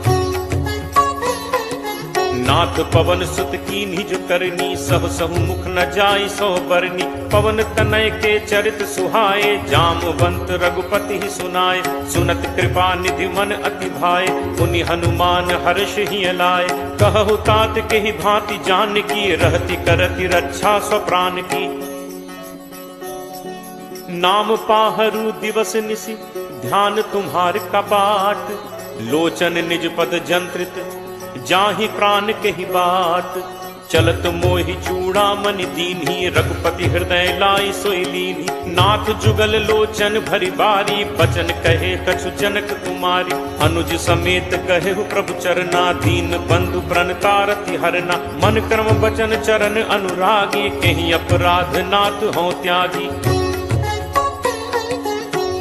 नाथ पवन सुत की निज करनी सब सहु मुख न जाई सो बरनी। पवन तनय के चरित सुहाए जामवंत रघुपति ही सुनाए। सुनत कृपा निधि मन अति भाए पुनि हनुमान हर्ष ही लाए। कहु तात के ही भांति जान की रहती करती रक्षा स्वप्राण की। नाम पाहरू दिवस निशि ध्यान तुम्हार कपाट। लोचन निज पद जंत्रित जाहि प्राण के ही बाट। चलत मोहि चूड़ामणि दीन्ही रघुपति हृदय लाई सोई लीन्ही। नाथ जुगल लोचन भरी बारी बचन कहे कछु जनक कुमारी। अनुज समेत कहे प्रभु चरना दीन बंधु प्रणतारति हरना। मन क्रम बचन चरण अनुरागी कहीं अपराध नाथ हो त्यागी।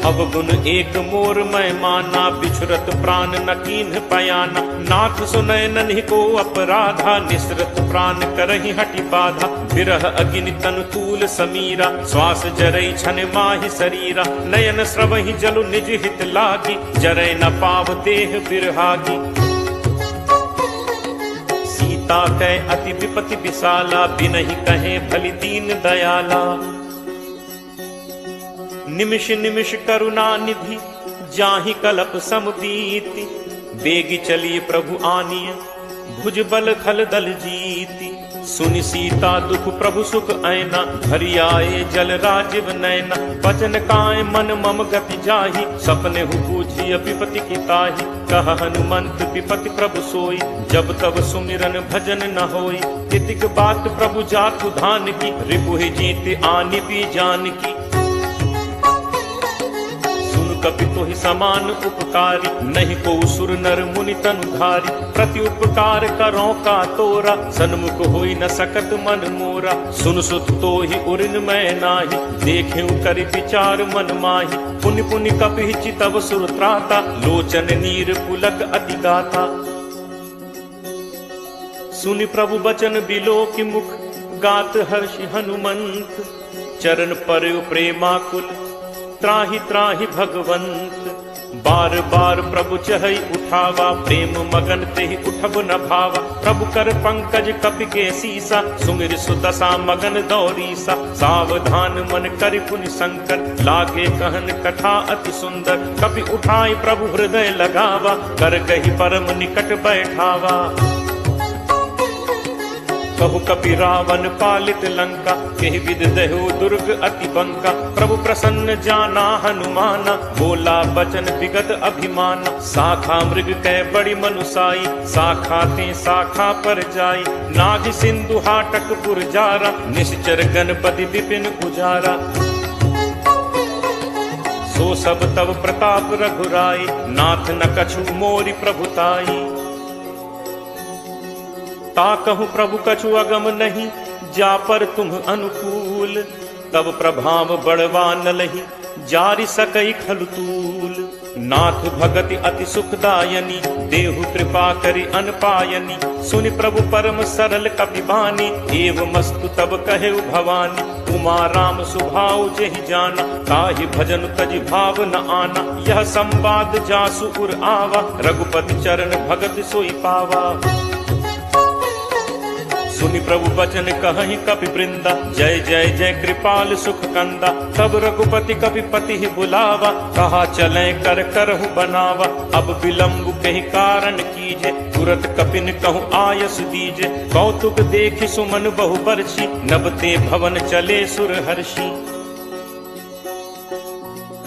अवगुण एक मोर मैं माना बिछुरत प्राण न कीन्ह पयाना। नाथ सुनय नन्हि को अपराधा निसरत प्राण करहि हटि बाधा। विरह अग्नि तनु तूल समीरा श्वास जरई छन माहि शरीरा। नयन स्रवहि जलु निज हित लागी जरय न पाव देह बिरहागी। सीता कै अति विपति विशाला बिनहि कहे भली दीन दयाला। निमिष निमिष करुणा निधि जाहि कलप समबीति। बेगी चली प्रभु आनिय भुज बल खल दल जीति। सुनि सीता दुख प्रभु सुख ऐना भरी आए जल राजीव नैना। बचन काय मन मम गति जाहि सपने हु बूझिय विपति की ताहि। कह हनुमंत विपति प्रभु सोई जब तब सुमिरन भजन न होई। तितिक बात प्रभु जातु धान की रिपुहि जीत आनि भी जान की। कपि तोहि समान उपकारी नहीं को सुर नर मुनि तनुधारी। प्रति उपकार करो का तोरा सन्मुख होई न सकत मन मोरा। सुन सुत तोहि उरिन मैं नाही देखेउ करि विचार मन माही। पुनि पुनि कपि चितव सुर त्राता लोचन नीर पुलक अति गाथा। सुनि प्रभु बचन बिलो की मुख गात हर्षि हनुमंत। चरण पर प्रेमाकुल त्राहि त्राहि भगवंत। बार बार प्रभु चहई उठावा प्रेम मगन तेहि उठब न भावा। प्रभु कर पंकज कपि के सीसा सुमिर सुदशा मगन दौरीसा। सावधान मन करि पुनि शंकर लागे कहन कथा अति सुंदर। कपि उठाई प्रभु हृदय लगावा कर कहि परम निकट बैठावा। कहु कपि रावण पालित लंका केहि विद दहु दुर्ग अति बंका। प्रभु प्रसन्न जाना हनुमाना बोला बचन विगत अभिमाना। शाखा मृग कै बड़ी मनुसाई शाखा ते शाखा पर जाई। नाग सिंधु हाटक पुर जारा निश्चर गणपति विपिन उजारा। सो सब तब प्रताप रघुराई नाथ न कछु मोरि प्रभुताई। ताकहु प्रभु कछु अगम नहीं जा पर तुम अनुकूल। तब प्रभाव बढ़वा न लही जारि सकई खलुतूल। नाथ भगति अति सुखदायनी देहु कृपा करि अनपायनी। सुनि प्रभु परम सरल कपि बानी एवं मस्तु तब कहेउ भवानी। उमा राम सुभाव जेहि जाना, ताहि भजन तज भाव न आना। यह संवाद जासु उर आवा, रघुपति चरण भगत सोई पावा। सुनि प्रभु बचन कहहि कपि वृंदा, जय जय जय कृपाल सुख कंदा। तब रघुपति कपिपति ही बुलावा, कहा चलें कर करहु बनावा। अब विलंब कहि कारण कीजे, तुरत कपिन कहु आयस दीजे। कौतुक देखि सुमन बहु बरछी, नबते भवन चले सुर हर्षि।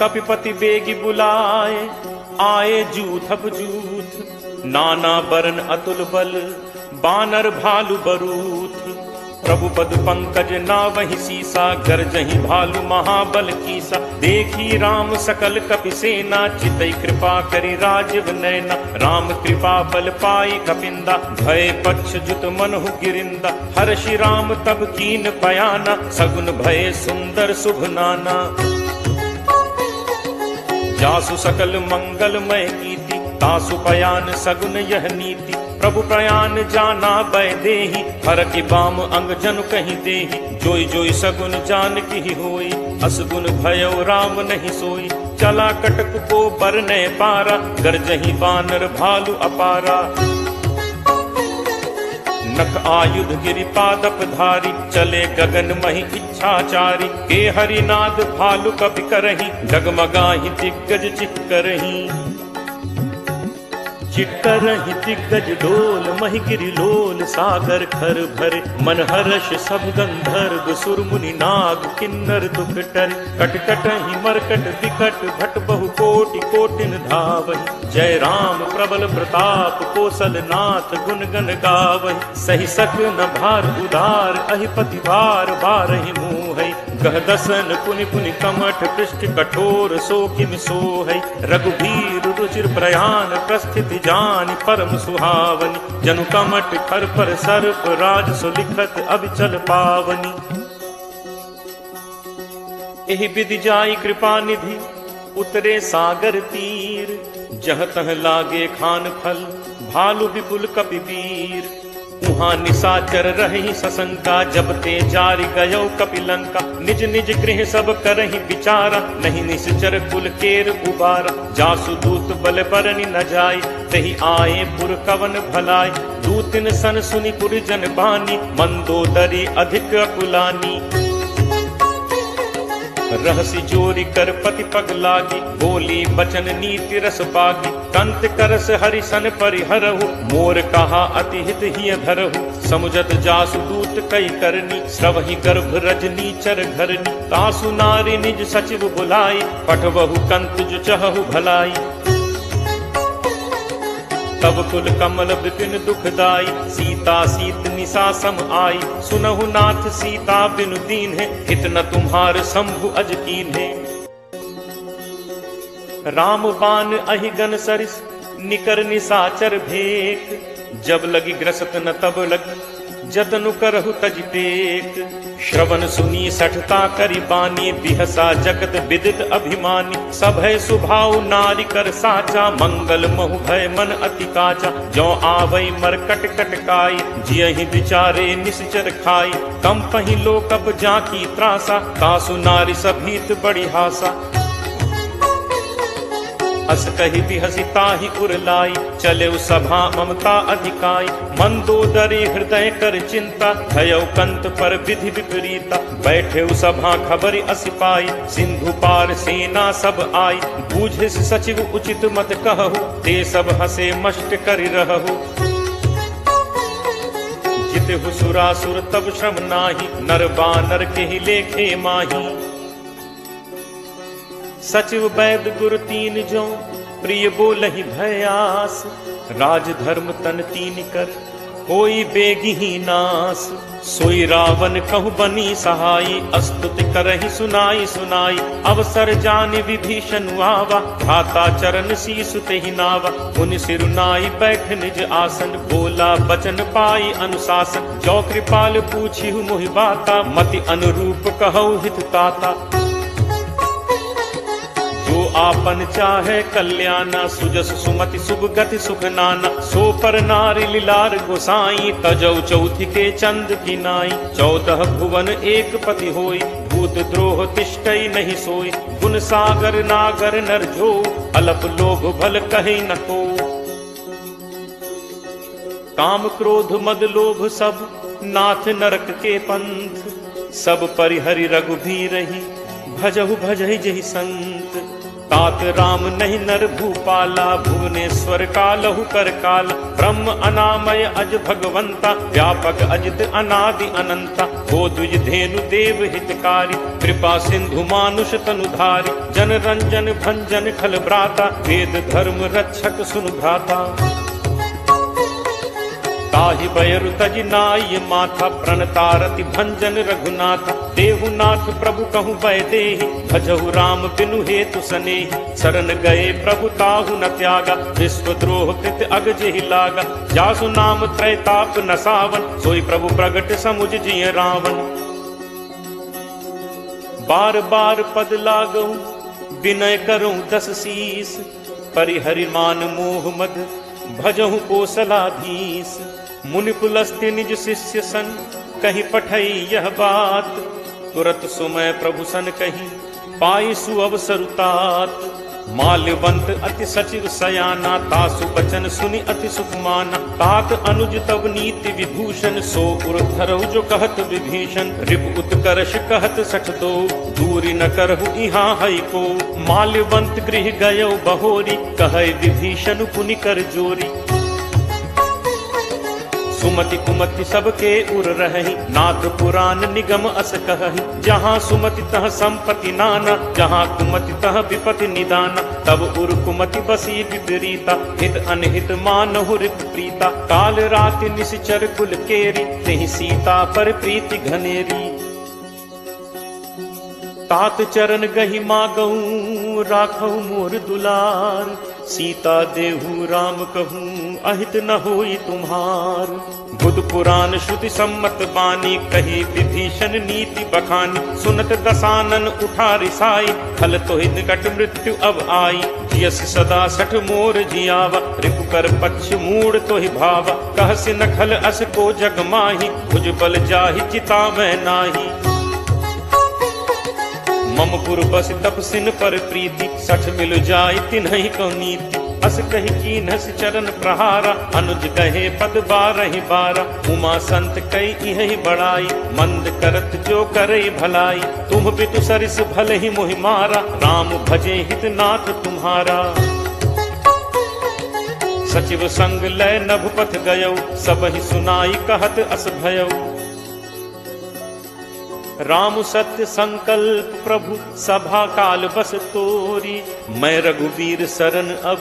कपिपति बेगी बुलाए, आए जूथप जूथ। नाना बरन अतुल बल, बानर भालु बरूथ। प्रभु पद पंकज नावहि सीसा, गरजहि भालु महाबल कीसा। देखी राम सकल कपि सेना, चितई कृपा करि राजीव नैना। राम कृपा बल पाई कपिंदा, भय पक्ष जुत मनहु गिरिंदा। हर्षि राम तब कीन बयाना, सगुन भय सुंदर शुभ नाना। जासु सकल मंगलमय कीर्ति, तासु पयान सगुन यह नीति। प्रभु प्रयान जाना बै देहि, हरकि बाम अंग जनु कहीं देहि। जोई जोई सगुन जान की होई, असगुन भयो राम नहीं सोई। चला कटक को बरने पारा, गरजहि बानर भालु अपारा। नख आयुध गिरिपादप धारी, चले गगन महि इच्छाचारी। के हरिनाद भालु कपि करहि, डगमगाहि दिग्गज चिक्करहि। चिक्करहि दिग्गज डोल, महि गिरि लोल सागर खर भरे। मन हर्ष सब गंधर्व, सुर मुनि नाग किन्नर दुख टरे। कट कटहि मरकट विकट, भट बहु कोटि कोटिन धावहि। जय राम प्रबल प्रताप, कौशल नाथ गुण गण गावहि। सही सक न भार उदार, अहिपति बार बारहि मोहै। गह दसन पुनि पुनि कमठ, पृष्ठ कठोर सो किम सोहै। रघुबीर रुचिर प्रयाण, प्रस्थिति जानि परम सुहावनी। जनु कमठ खर पर सर्प, राज सुलिखत अबिचल पावनी। एहि विधि जाई कृपा निधि, उतरे सागर तीर। जह तह लागे खान फल, भालु विपुल कपि वीर। उहाँ निशाचर रहि सशंका, जब ते जारि गयो कपिलंका। निज निज गृह सब करहि विचारा, नहीं निश्चर कुल केर उबारा। जासु दूत बल बरनि न जाय, तहि आए पुर कवन भलाय। दूतिन सन सुनि पुरजन बानी, मंदोदरी अधिक अकुलानी। रहसि जोरी कर पति पग लागी, बोली बचन नीति रस पागी। कंत करस हरिसन परिहरहु, मोर कहा अति हित हिय धरहु। समुझत जासु दूत कई करनी, श्रवहि गर्भ रजनी चर घरनी। तासु नारी निज सचिव बुलाई, पठवहु कंत जो चहु भलाई। तब कुल कमल विपिन दुखदाई, सीता सीत निशा सम आई। सुनहु नाथ सीता बिनु दीन है, हित न तुम्हार शंभु अज कीन है। राम बान अहि गन सरिस, निकर निशाचर भेक। जब लगी ग्रसत न तब लगी, जतनु करहु तज टेक। श्रवण सुनी सठता करि बानी, बिहसा जगत विदित अभिमानी। सभय सुभाव नारी कर साचा, मंगल महु भय मन अति काचा। जो आवै मरकट कटकाई, जियहि विचारे निश्चर खाई। कम पहि लोक अब जाकी त्रासा, तासु नारी सभीत बड़ी हासा। अस कहि बिहसि ताहि उर लाई, चले सभा ममता अधिकाई। मंदोदरी हृदय कर चिंता, भयो कंत पर विधि विपरीता। बैठे सभा खबर अस पाई, सिंधु पार सेना सब आई। बूझिस सचिव उचित मत कहु, ते सब हसे मष्ट करि रहु। जितहु सुरासुर तब श्रम नाही, नर बानर केहि लेखे माही। सचिव वैद गुरु तीन जो, प्रिय बोलहि भयास। राज धर्म तन तीन कर, कोई बेगिही नास। सोई रावण कहु बनी सहाई, अस्तुति करहि सुनाई सुनाई। अवसर जानि विभीषण आवा, भ्राता चरण शीस तेहि नावा। मुनि सिरुनाई बैठ निज आसन, बोला बचन पाई अनुशासन। जो कृपाल पूछिहु मोहि बाता, मति अनुरूप कहु हित ताता। जो आपन चाहे कल्याणा, सुजस सुमति शुभ गति सुख नाना। सो पर नारी लीलार गोसाई, तजौ चौथी के चंद की नाई। 14 भुवन एक पति होई, भूत द्रोह तिष्ठई नहीं सोई। गुण सागर नागर नर जो, अलप लोभ भल कहीं न को। काम क्रोध मद लोभ सब, नाथ नरक के पंथ। सब परिहरि रघुबीरहि, भजहु भजहि जहि संत। तात राम नहीं नर भूपाला, भुवनेश्वर कालहु कर काल। ब्रह्म अनामय अज भगवंता, व्यापक अजित अनादि अनंता। गो द्विज धेनु देव हितकारी, कृपा सिंधु मानुष तनुधारी। जन रंजन भंजन खल भ्राता, वेद धर्म रक्षक सुनु भ्राता। ताहि बयरु तज नाय माथा, प्रणतारति भंजन रघुनाथ। देहुनाथ प्रभु कहु वैदेहि, भजहु राम बिनु हेतु सनेहि। शरण गए प्रभु ताहु न त्यागा, विश्वद्रोह कृत अग जेहि लागा। जासु नाम त्रैताप न सावन, सोई प्रभु प्रगट समुझ जिय रावण। बार बार पद लागऊ, विनय करऊं 10 शीस। परिहरि मान मोह मद, भजहु कोसलाधीश। मुनि पुलस्त्य निज शिष्य सन, कहीं पठई यह बात। तुरत सुमय प्रभु सन कहीं, पाई सुअवसरुतात। माल्यवंत अति सचिव सयाना, तासु बचन सुनि अति सुख माना। तात अनुज तब नीति विभूषण, सो उर धरहु जो कहत विभीषण। रिपु उत्कर्ष कहत 62, दूरी न करहु इहाँ हई को। माल्यवंत गृह गयो बहोरी, कहै विभीषण पुनि कर जोरी। सुमति कुमति सबके उर रहहि, नाथ पुराण निगम अस कहहि। जहाँ सुमति तह संपत्ति नाना, जहाँ कुमति तह विपति निदाना। तब उर कुमति बसी विपरीता, हित अनहित मानहु रिप प्रीता। काल राति निश्चर कुल केरी, तेहि सीता पर प्रीति घनेरी। तात चरण गहि मागऊं, राखऊ मोर दुलार। सीता देहु राम कहूँ, अहित न होई तुम्हार। बुध पुराण श्रुति सम्मत बानी, कही विभीषण नीति बखानी। सुनत दसानन उठा रिसाई, खल तोहि निकट मृत्यु अब आई। जियस सदा 60 मोर जियावा, रिपु कर पक्ष मूड तोहि भावा। कहसि न खल अस को जग माही, भुज बल जाहि चिता मैं नाही। मम पुर बस तपसिन पर प्रीति, 60 मिल जाय तिन्हि को नीति। अस कहि कीन्हस चरण प्रहारा, अनुज कहे पद 12 बारा। उमा संत कई इहि बड़ाई, मंद करत जो करे भलाई। तुम पितु सरिस भल ही मोहि मारा, राम भजे हित नाथ तुम्हारा। सचिव संग लय नभपथ गयौ, सबहि सुनाई कहत अस भयौ। राम सत्य संकल्प प्रभु, सभा काल बस तोरी। मैं रघुवीर शरण अब,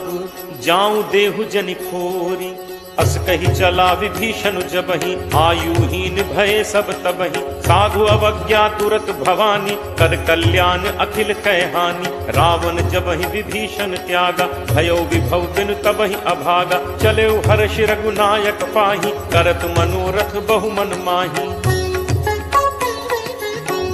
जाऊं देहु जनि खोरी। अस कही चला विभीषण जबहि, आयुहीन भय सब तबहि। साधु अवज्ञा तुरत भवानी, कर कल्याण अखिल कह हानि। रावण जबहि विभीषण त्यागा, भयो विभव बिनु तबहि अभागा। चले हर्ष रघुनायक पाही, करत मनोरथ बहु मन माही।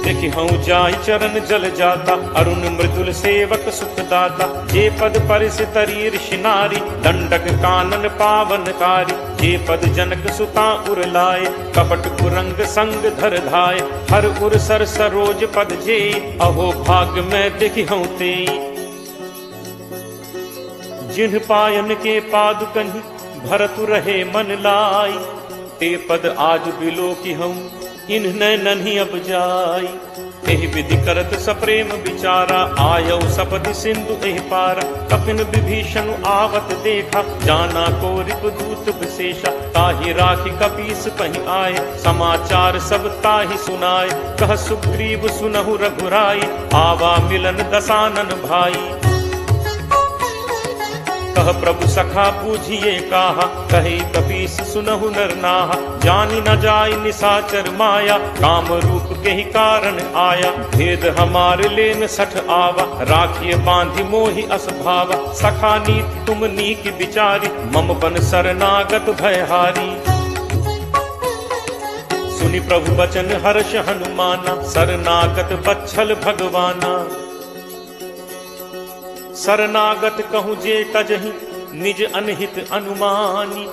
देखि हूँ जाय चरण जल जाता, अरुण मृदुल सेवक सुखदाता। जे पद परिस तरी ऋषि नारी, दंडक कानन पावनकारी। जे पद जनक सुता उर लाए, कपट कुरंग संग धर धाय। हर उर सर सरोज पद जे, अहो भाग्य में देखि हूँ ते। जिन्ह पायन के पादुकहि, भरतु रहे मन लाई। ते पद आज बिलो की हूँ, इन्ह नन्ही अब जाई। एहि विधि करत सप्रेम विचारा, आयौ सपति सिंधु एहि पारा। कपिन विभीषण आवत देखा, जाना को रिपुदूत विशेषा। ताहि राखि कपीस पहि आए, समाचार सब ताहि सुनाए। कह सुग्रीव सुनहु रघुराई, आवा मिलन दसानन भाई। कह प्रभु सखा बूझिए काहा, कहे कपीस सुनहु नर नाहा। जानी न जाय निशाचर माया, काम रूप के ही कारण आया। भेद हमार लेन 60 आवा, राखिए बांधि मोहि अस भावा। सखा नीति तुम नीक विचारी, मम बन शरणागत भयहारी। सुनि प्रभु बचन हर्ष हनुमाना, शरणागत बच्छल भगवाना। शरणागत कहूँ जे तजहि निज अनहित अनुमानी,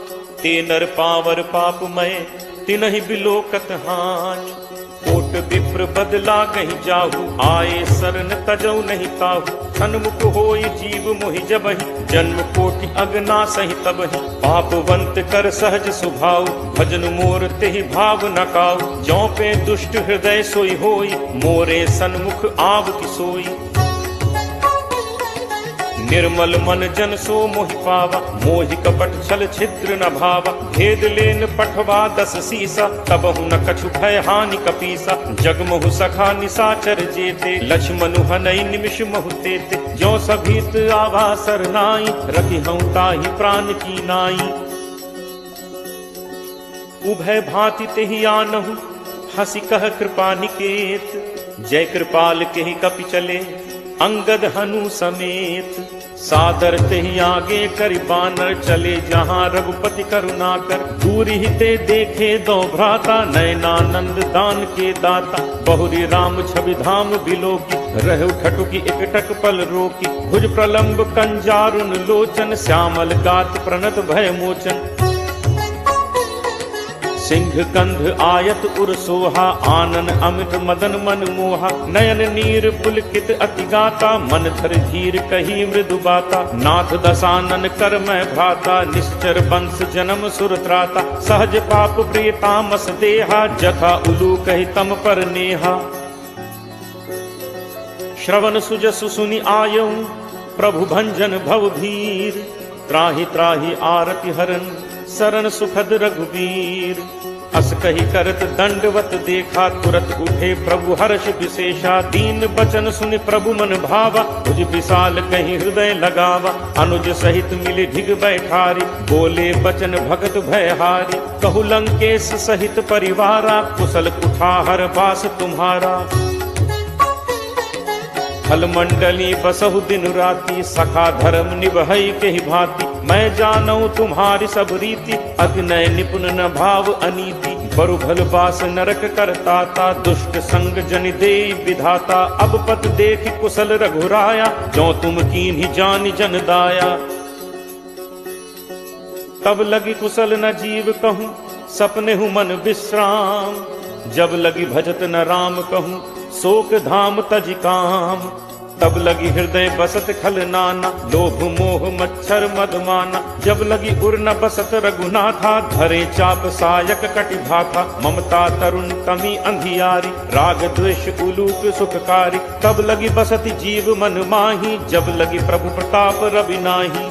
ते नर पावर पापमय तिनहि बिलोकत हानि। कोट विप्र बदला कहीं जाहु, आए शरण तजौ नहीं ताहु। सन्मुख होई जीव मोहि जबहि, जन्म कोटि अगना सहि तबहि। पापवंत कर सहज स्वभाव, भजन मोर तेहि भाव न काऊ। ज्यों पे दुष्ट हृदय सोई होई, मोरे सन्मुख आव की सोई। निर्मल मन जन सो मोहि पावा, मोहि कपट छल छिद्र न भावा। भेद लेन पठवा 10 सीसा, तबहु न कछु भय हानि कपीसा। जगमहु सखा निसाचर जेते, लक्ष्मणु हनई निमिष महु तेते। ज्यों सभीत आवा सरनाई, रखिहउँ ताहि प्राण की नाई। उभय भांति तेहि आनहु, हंसी कह कृपा निकेत। जय कृपाल केहि कपि चले, अंगद हनु समेत। सादर तेहि आगे करि बानर, चले जहाँ रघुपति करुणा कर। दूर ही ते देखे दो भ्राता, नयनानंद दान के दाता। बहुरी राम छवि धाम बिलोकी, रहु ठटुकी एकटक पल रोकी। भुज प्रलंब कंजारुन लोचन, श्यामल गात प्रणत भय मोचन। सिंह कंध आयत उर सोहा, आनन अमित मदन मन मोहा। नयन नीर पुलकित अति गाता, मन धर धीर कही मृदु बाता। नाथ दसानन कर मैं भ्राता, निश्चर वंश जन्म सुर त्राता। सहज पाप प्रिय तामस देहा, जथा उलू कहि तम पर नेहा। श्रवण सुजसु सुनि आयऊ, प्रभु भंजन भव भीर। त्राहि त्राहि आरति हरन, शरण सुखद रघुवीर। अस कही करत दंडवत देखा, तुरत उठे प्रभु हर्ष विशेषा। दीन बचन सुनि प्रभु मन भावा, तुझ विशाल कहीं हृदय लगावा। अनुज सहित मिले ढिग बैठारी, बोले बचन भगत भयहारी। कहु लंकेश सहित परिवारा, कुशल कुठार बास तुम्हारा। फल मंडली बसहु दिन राति, सखा धर्म निभई केहि भांति। मैं जानऊ तुम्हारी सब रीति, अतिनय निपुण न भाव अनीति। बरु भल बास नरक करताता, दुष्ट संग जनि देई विधाता। अब पत देखि कुशल रघुराया, जो तुम कीन्हि जानि जन दाया। तब लगी कुशल न जीव कहूँ, सपने हूँ मन विश्राम। जब लगी भजत न राम कहूँ, शोक धाम तज काम। तब लगी हृदय बसत खल नाना, लोभ मोह मच्छर मदमाना। जब लगी उर न बसत रघुनाथा, धरे चाप सायक कटि भाथा। ममता तरुण तमी अंधियारी, राग द्वेष उलूक सुखकारी। तब लगी बसत जीव मन माही, जब लगी प्रभु प्रताप रवि नाही।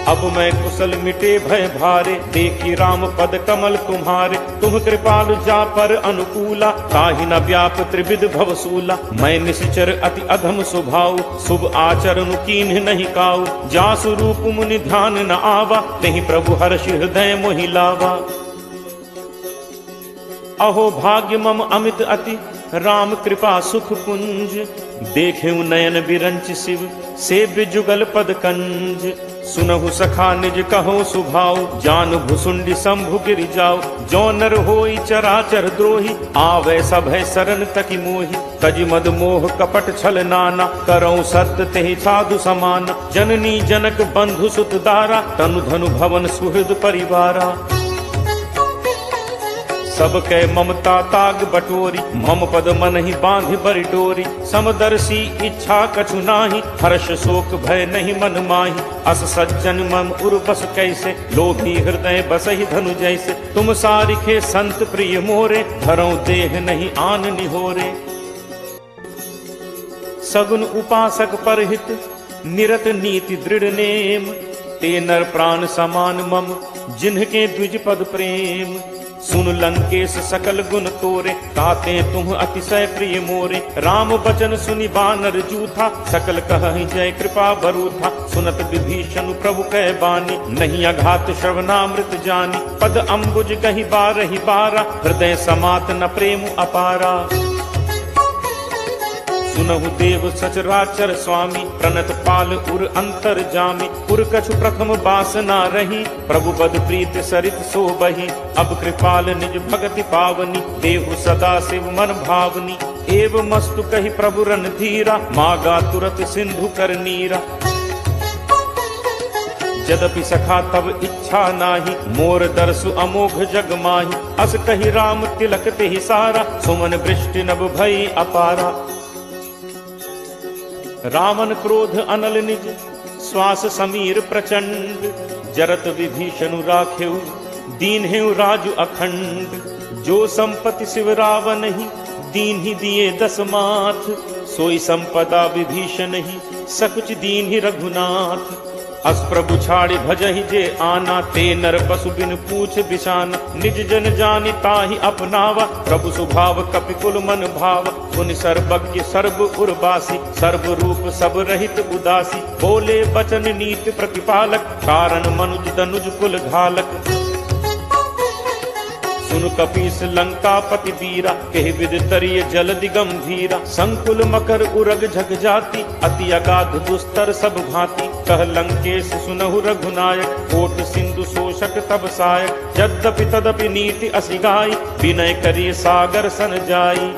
अब मैं कुशल मिटे भय भारे, देखी राम पद कमल तुम्हारे। तुम कृपालु जा पर अनुकूला, ताहि न व्याप त्रिविध भवसूला। मैं निश्चर अति अधम स्वभाव, शुभ आचरण कीन्ह नहीं काऊ। जासु रूप मुनि ध्यान न आवा, नहीं प्रभु हर्ष हृदय मोहि लावा। अहो भाग्य मम अमित अति, राम कृपा सुख पुंज। देखेऊ नयन बिरंच शिव, सेव्य जुगल पद कंज। सुनहु सखा निज कहो सुभाव, जान भुसुंडी शंभु गिरि जाओ। जो नर होई चराचर द्रोही, आवे सभय शरण तकी मोहि। तज मद मोह कपट छल नाना, करऊं सत्य तेहि साधु समान। जननी जनक बंधु सुत दारा, तनु धनु भवन सुहृद परिवारा। सब कै ममता ताग बटोरी, मम पद मन ही बांधि बरि डोरी। समदर्शी इच्छा कछु नाही, हर्ष शोक भय नहीं मन माही। अस सज्जन मम उर बस कैसे, लोभी हृदय बसहि धनु जैसे। तुम सारिखे संत प्रिय मोरे, धरऊं देह नहीं आन निहोरे। सगुन उपासक परहित, निरत नीति दृढ़ नेम। ते नर प्राण समान मम, जिन्हके द्विज पद प्रेम। सुन लंकेश सकल गुण तोरे, ताते तुम अतिशय प्रिय मोरे। राम बचन सुनि बानर जूथा, सकल कहहि जय कृपा बरूथा। सुनत विभीषण प्रभु कह बानी, नहीं अघात श्रवणामृत जानी। पद अम्बुज कहि बारहि बारा, हृदय समात न प्रेम अपारा। सुनहु देव सचराचर स्वामी, प्रणत पाल उर अंतर जामी। उर कछु प्रथम बासना रही, प्रभु बद प्रीत सरित सोबही। अब कृपाल निज भगति पावनी, देहु सदा शिव मन भावनी। एव मस्तु कही प्रभु रणधीरा, मागा तुरत सिंधु कर नीरा। यद्यपि सखा तब इच्छा नाही, मोर दर्शु अमोघ जग माही। अस कही राम तिलक तेहि सारा, सुमन वृष्टि नभ भई अपारा। रावण क्रोध अनल निज, श्वास समीर प्रचंड। जरत विभीषण राखेउ, दीन हेउ राजु अखंड। जो संपत्ति शिव रावण ही, दीन ही दिए दस माथ। सोई संपदा विभीषण ही, सकुच दीन ही रघुनाथ। अस प्रभु छाड़े भजहि जे आना, ते नर पशु बिन पूछ बिसाना। निज जन जानि ताहि अपनावा, प्रभु स्वभाव कपिकुल मन भावा। पुनि सर्वज्ञ सर्व उर्वासी, सर्व रूप सब रहित उदासी। बोले बचन नीति प्रतिपालक, कारण मनुज तनुज कुल घालक। सुन कपीस लंकापति वीरा, केहि विद तरिय जल दिगंभीरा। संकुल मकर उरग झग जाति, अति अगाध दुस्तर सब भांति। कह लंकेश सुनहु रघुनायक, कोट सिंधु शोषक तब सायक। यद्यपि तदपि नीति असि गाई, विनय करिय सागर सन जाई।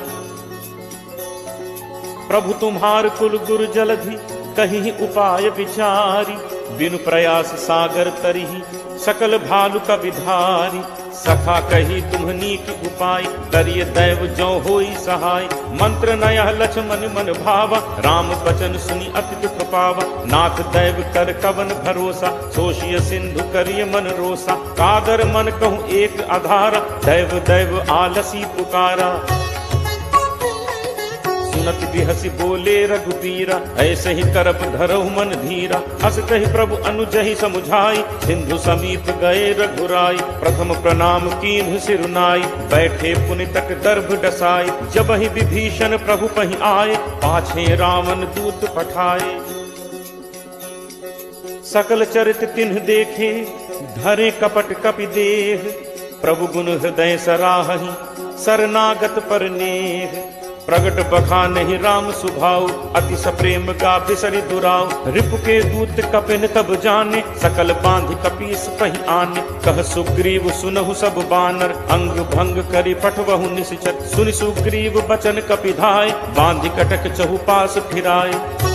प्रभु तुम्हार कुल गुरु जलधि, कहीं उपाय विचारी। बिनु प्रयास सागर तरिहि, सकल भालु कविधारी। सखा कही तुम्हनी की उपाय, करिय दैव जो होई सहाय। मंत्र नयह लक्ष्मण मन भावा, राम बचन सुनी अति दुख पावा। नाथ दैव कर कवन भरोसा, सोशिय सिंधु करिय मन रोसा। कादर मन कहूँ एक आधारा, दैव दैव आलसी पुकारा। सुनत बिहसी बोले रघुबीरा, ऐसे ही करप धरहु मन धीरा। अस कही प्रभु अनुजहि समुझाई, सिंधु समीप गए रघुराई। प्रथम प्रणाम कीन्हु सिरुनाई, बैठे पुनि तट गर्भ डसाई। जब ही विभीषण प्रभु पहि आए, पाछे रावण दूत पठाए। सकल चरित तिन्ह देखे, धरे कपट कपि देह। प्रभु गुण हृदय सराहहि, शरणागत पर नेह। प्रगट बखानहि राम सुभाऊ, अति सप्रेम गा बिसरि दुराऊ। रिपु के दूत कपिन तब जाने, सकल बांध कपीस पहि आने। कह सुग्रीव सुनहु सब बानर, अंग भंग करि पठवहु निश्चर। सुनि सुग्रीव बचन कपिधाय, बांधि कटक चहुपास फिराए।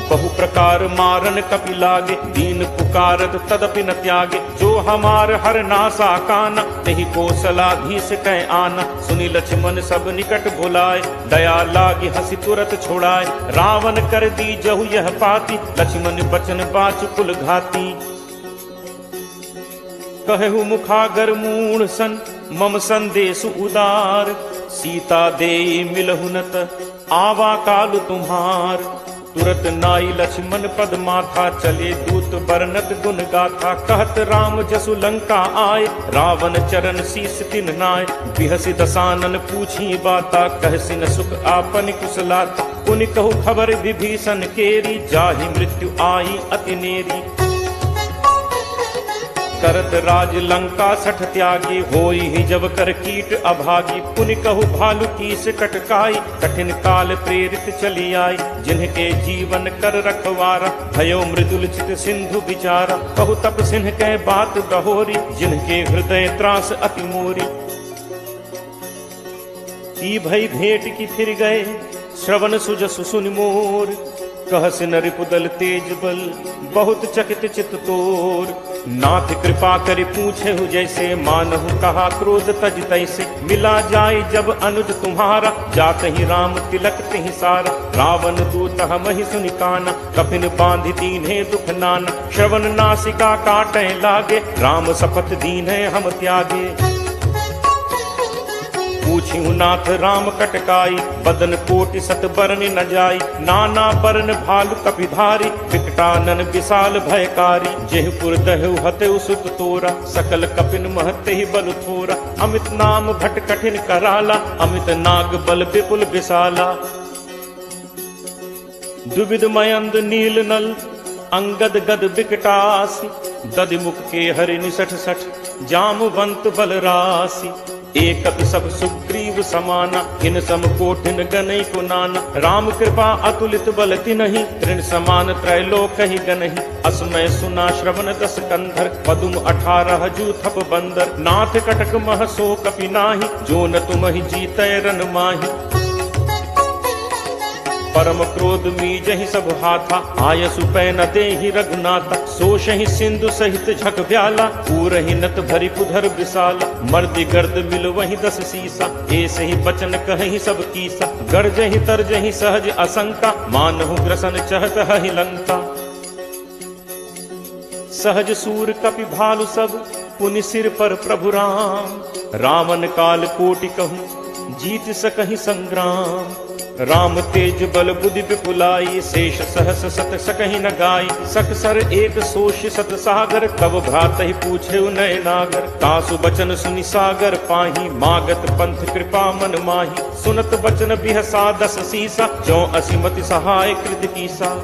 बहु प्रकार मारन कपि लागे, दीन पुकारत तदपि न त्यागे। जो हमार हर नासा काना, तेहि कौशलाधीश कै आना। सुनि लक्ष्मण सब निकट बुलाए, दया लागी हंसी तुरत छोड़ाए। रावण कर दी जहु यह पाती, लक्ष्मण बचन बाच कुल घाती। कहु मुखागर मूढ़ सन, मम संदेश उदार। सीता देई मिलहु न त, आवा काल तुम्हार। तुरत नाई लक्ष्मण पद माथा, चले दूत बरनत गुण गाथा। कहत राम जसु लंका आए, रावण चरण शीस तिन नाय। बिहसि दसानन पूछी बाता, कहसि न सुख आपन कुशलाता। पुनि कहु खबर विभीषण केरी, जाहि मृत्यु आई अति नेरी। करत राज लंका सठ त्यागी, होई ही जब कर कीट अभागी। पुनि कहु भालु कीस कटकाई, कठिन काल प्रेरित चली आई। जिनके जीवन कर रखवारा, भयो मृदुल चित सिंधु विचारा। कहु तप सिंह कह बात बहोरी, जिनके हृदय त्रास अति मोरी। की भई भेंट की फिर गए, श्रवण सुजसु सुनि मोर। कहस नरि पुदल तेज बल, बहुत चकित चित तोर। नाथ कृपा करि पूछे हु जैसे, मानहु कहा क्रोध तज तैसे। मिला जाय जब अनुज तुम्हारा, जात ही राम तिलक तिहि सारा। रावण दूत हमहि सुनि काना, कपिन बांधि दीन्हे दुख नाना। श्रवण नासिका काटै लागे, राम शपथ दीन्हे हम त्यागे। पूछिहु नाथ राम कटकाई, बदन कोटि सत बरन न जाई। नाना बरन भालु कपिधारी, विकटानन विशाल भयकारी। जेहपुर दहु हतेउ सुत तोरा, सकल कपिन महते ही बल थोरा। अमित नाम भट कठिन कराला, अमित नाग बल विपुल विशाला। दुविध मयंद नील नल, अंगद गद विकटासी। दधिमुख के हरि निसठ सठ, जामवंत बल राशि। एक सब सुग्रीव समाना, इन सम कोटिन गनई को नाना। राम कृपा अतुलित बल तिन्हि, तृण समान त्रैलोक ही गनहि। असमय सुना श्रवण दस कंधर, पदुम 18 जूथप बंदर। नाथ कटक मह सो कपि नाहि, जो न तुमहि जीतै रन माहि। परम क्रोध मीजहि सब हाथा, आयसु पै न देहि रघुनाथा। सोषहि सिंधु सहित झक ब्याला, पूरहि नत भरि पुधर विशाला। मर्दि गर्द मिल वहि 10 सीसा, ऐसे ही बचन कहहि सब कीसा। गर्जहि तरजहि सहज असंका, मानहु ग्रसन चहत हहि लंका। सहज सूर कपि भालु सब, पुनि सिर पर प्रभु राम। रामन काल कोटि कहूँ, जीत सकहि संग्राम। राम तेज बल बुद्धि विपुलाई, शेष सहस सत सकहि न गाई। सकसर एक सोष सत सागर, तब भ्रातहि पूछे नय नागर। तासु बचन सुनि सागर पाही, मागत पंथ कृपा मन माही। सुनत बचन बिहसा 10 सीसा, जो असिमति सहाय कृत कीसा।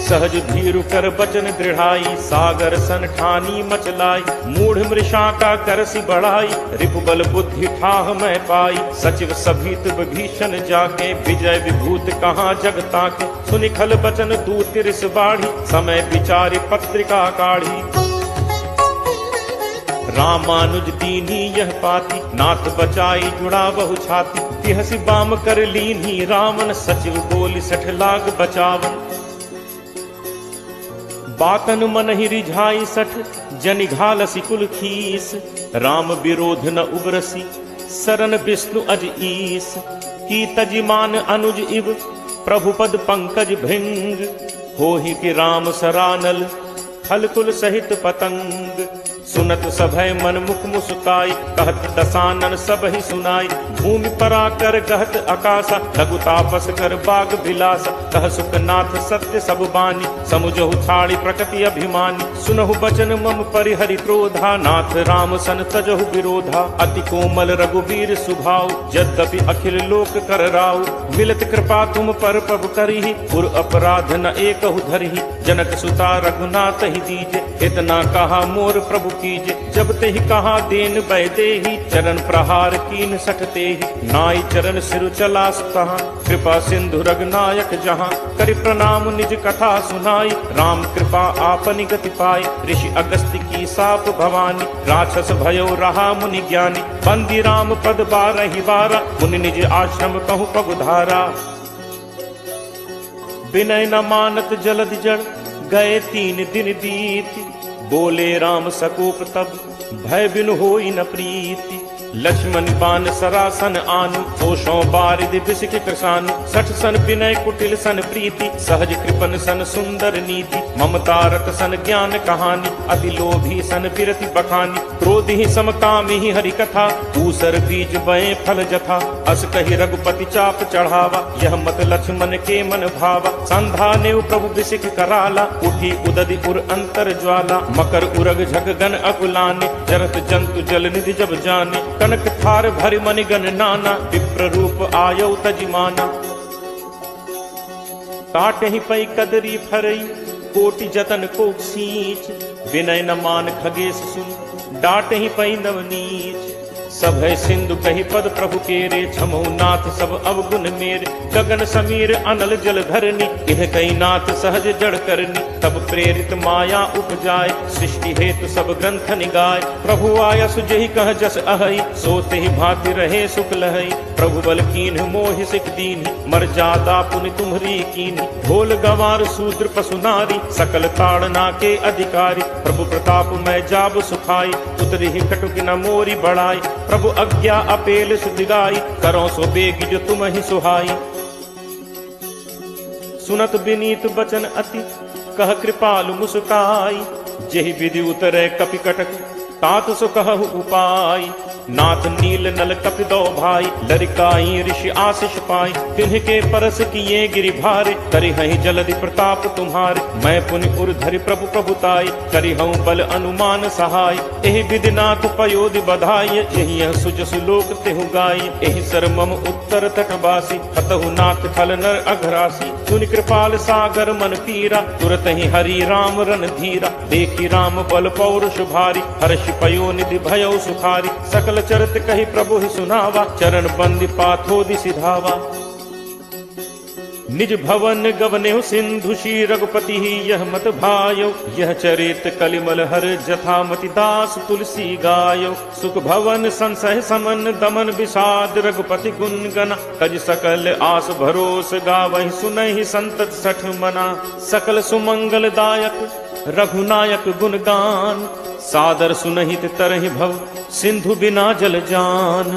सहज भीरु कर बचन दृढ़ाई, सागर सन ठानी मचलाई। मूढ़ मृषा का करसि बढ़ाई, रिपुबल बुद्धि ठाह मैं पाई। सचिव सभीत विभीषण जाके, विजय विभूत कहाँ जगता के। सुनि खल बचन दूत रिस बाढ़ी, समय विचारि पत्रिका काढ़ी। रामानुज दीन्ही यह पाती, नाथ बचाई जुड़ा बहु छाती। तिहसि बाम कर लीन्ही रावण, सचिव बोली 60 लाख बचावन। बातन मन ही रिझाई 60, जनि घालसी कुल खीस। राम विरोध न उबरसी, सरन विष्णु अज ईस। की तजिमान अनुज इव, प्रभुपद पंकज भृंग। होहि कि राम सरानल, खल कुल सहित पतंग। सुनत सभय मन मुख मुस्काई, कहत दसानन सब ही सुनाई। भूमि परा कर गहत आकाशा, लघु तापस कर बाग विलासा। कह सुखनाथ सत्य सब बानी, समुझहु छाड़ी प्रकृति अभिमानी। सुनहु बचन मम परिहरि क्रोधा, नाथ राम सन तजहु विरोधा। अति कोमल रघुवीर सुभाऊ, यद्यपि अखिल लोक कर राऊ। मिलत कृपा तुम पर प्रभु करिहि, पुर अपराध न एकहु धरिहि। जनक सुता रघुनाथ ही दीजे, इतना कहा मोर प्रभु कीजे। जब ते ही कहा देन बै देहि, चरण प्रहार कीन 60 तेहि। नाई चरण सिर चला तहाँ, कृपा सिंधु रघुनायक जहाँ। करि प्रणाम निज कथा सुनाई, राम कृपा आपनि गति पाई। ऋषि अगस्त्य की साप भवानी, राक्षस भयो रहा मुनि ज्ञानी। बंदी राम पद 12 बारा, मुनि निज आश्रम कहूँ पगुधारा। विनय न मानत जलद जड़, गए 3 दिन बीत। बोले राम सकोप तब, भय बिनु होई न प्रीति। लक्ष्मण बान सरासन आनु, सोषों बारिद बिसिक कृसानु। 60 सन विनय कुटिल सन प्रीति, सहज कृपन सन सुंदर नीति। ममता रत सन ज्ञान कहानी, अति लोभी सन विरति बखानी। क्रोधि समकामी ही हरि कथा, ऊसर बीज बए फल जथा। अस कहि रघुपति चाप चढ़ावा, यह मत लक्ष्मण के मन भावा। संधा नेव प्रभु बिसिक कराला, उठी उदधि उर अंतर ज्वाला। मकर उरग झग गन अकुलाने, जरत जंतु जल निधि जब जाने। कनक थार भरि मनि गण नाना, विप्र रूप आयो तजिमाना। काटे ही पई कदरी फरई, कोटि जतन को सींच। विनय न मान खगेश सुन, डांटे ही पई नवनीच। सब है सिंधु कही पद प्रभु केरे, छमहु नाथ सब अवगुण मेरे। गगन समीर अनल जल धरनी, इह कई नाथ सहज जड़ करनी। तब प्रेरित माया उपजाए, सृष्टि हेतु सब ग्रंथ निगाय। प्रभु आया सुजहि कह जस अहई, सोते ही भांति रहे सुख लहई। प्रभु बल कीन्ह मोहि सिख दीन्हि, मर्यादा पुनि तुम्हरी कीन्हि। ढोल गंवार शूद्र पशु नारी, सकल ताड़ना के अधिकारी। प्रभु प्रताप मैं जाब सुखाई, उतरि ही कटुक न मोरी बढ़ाई। प्रभु आज्ञा अपेल सुदिगाई, करो सो बेगी जो तुम ही सुहाई। सुनत विनीत बचन अति, कह कृपालु मुस्काई। जेहि विधि उतरे कपि कटक, तात सो कहु उपाय। नाथ नील नल कपि दो भाई, लरिकाई ऋषि आशीष पाई। तिन्ह परस किए गिरि भारे, करिहहि जलधि प्रताप तुम्हारे। मैं पुनि उर धरि प्रभु प्रभुताई, करिहऊँ बल अनुमान सहाय। एहि विधि नाथ पयोधि बधाई, यही यह सुजसु लोक तेहु गाई। एहि सर मम उत्तर तटवासी, हतहु नाथ खल नर अघरासी। सुनि कृपाल सागर मन पीरा, तुरत ही हरि राम रन धीरा। देखी राम बल पौरुष भारी, हर्ष पयो निधि भयो सुखारी। सकल चरित कही प्रभु ही सुनावा, चरण बंदी पाथो सिधावा। निज भवन गवने सिंधु श्री रघुपति ही यह मत भायो। यह चरित कलिमल हर जथामति दास तुलसी गायो। सुख भवन संसह समन दमन विषाद, रघुपति गुण गना। तज सकल आस भरोस गावहि, सुनहि संतत सठ मना। सकल सुमंगल दायक रघुनायक गुण गान, सादर सुनहित तरहि भव सिंधु बिना जल जान।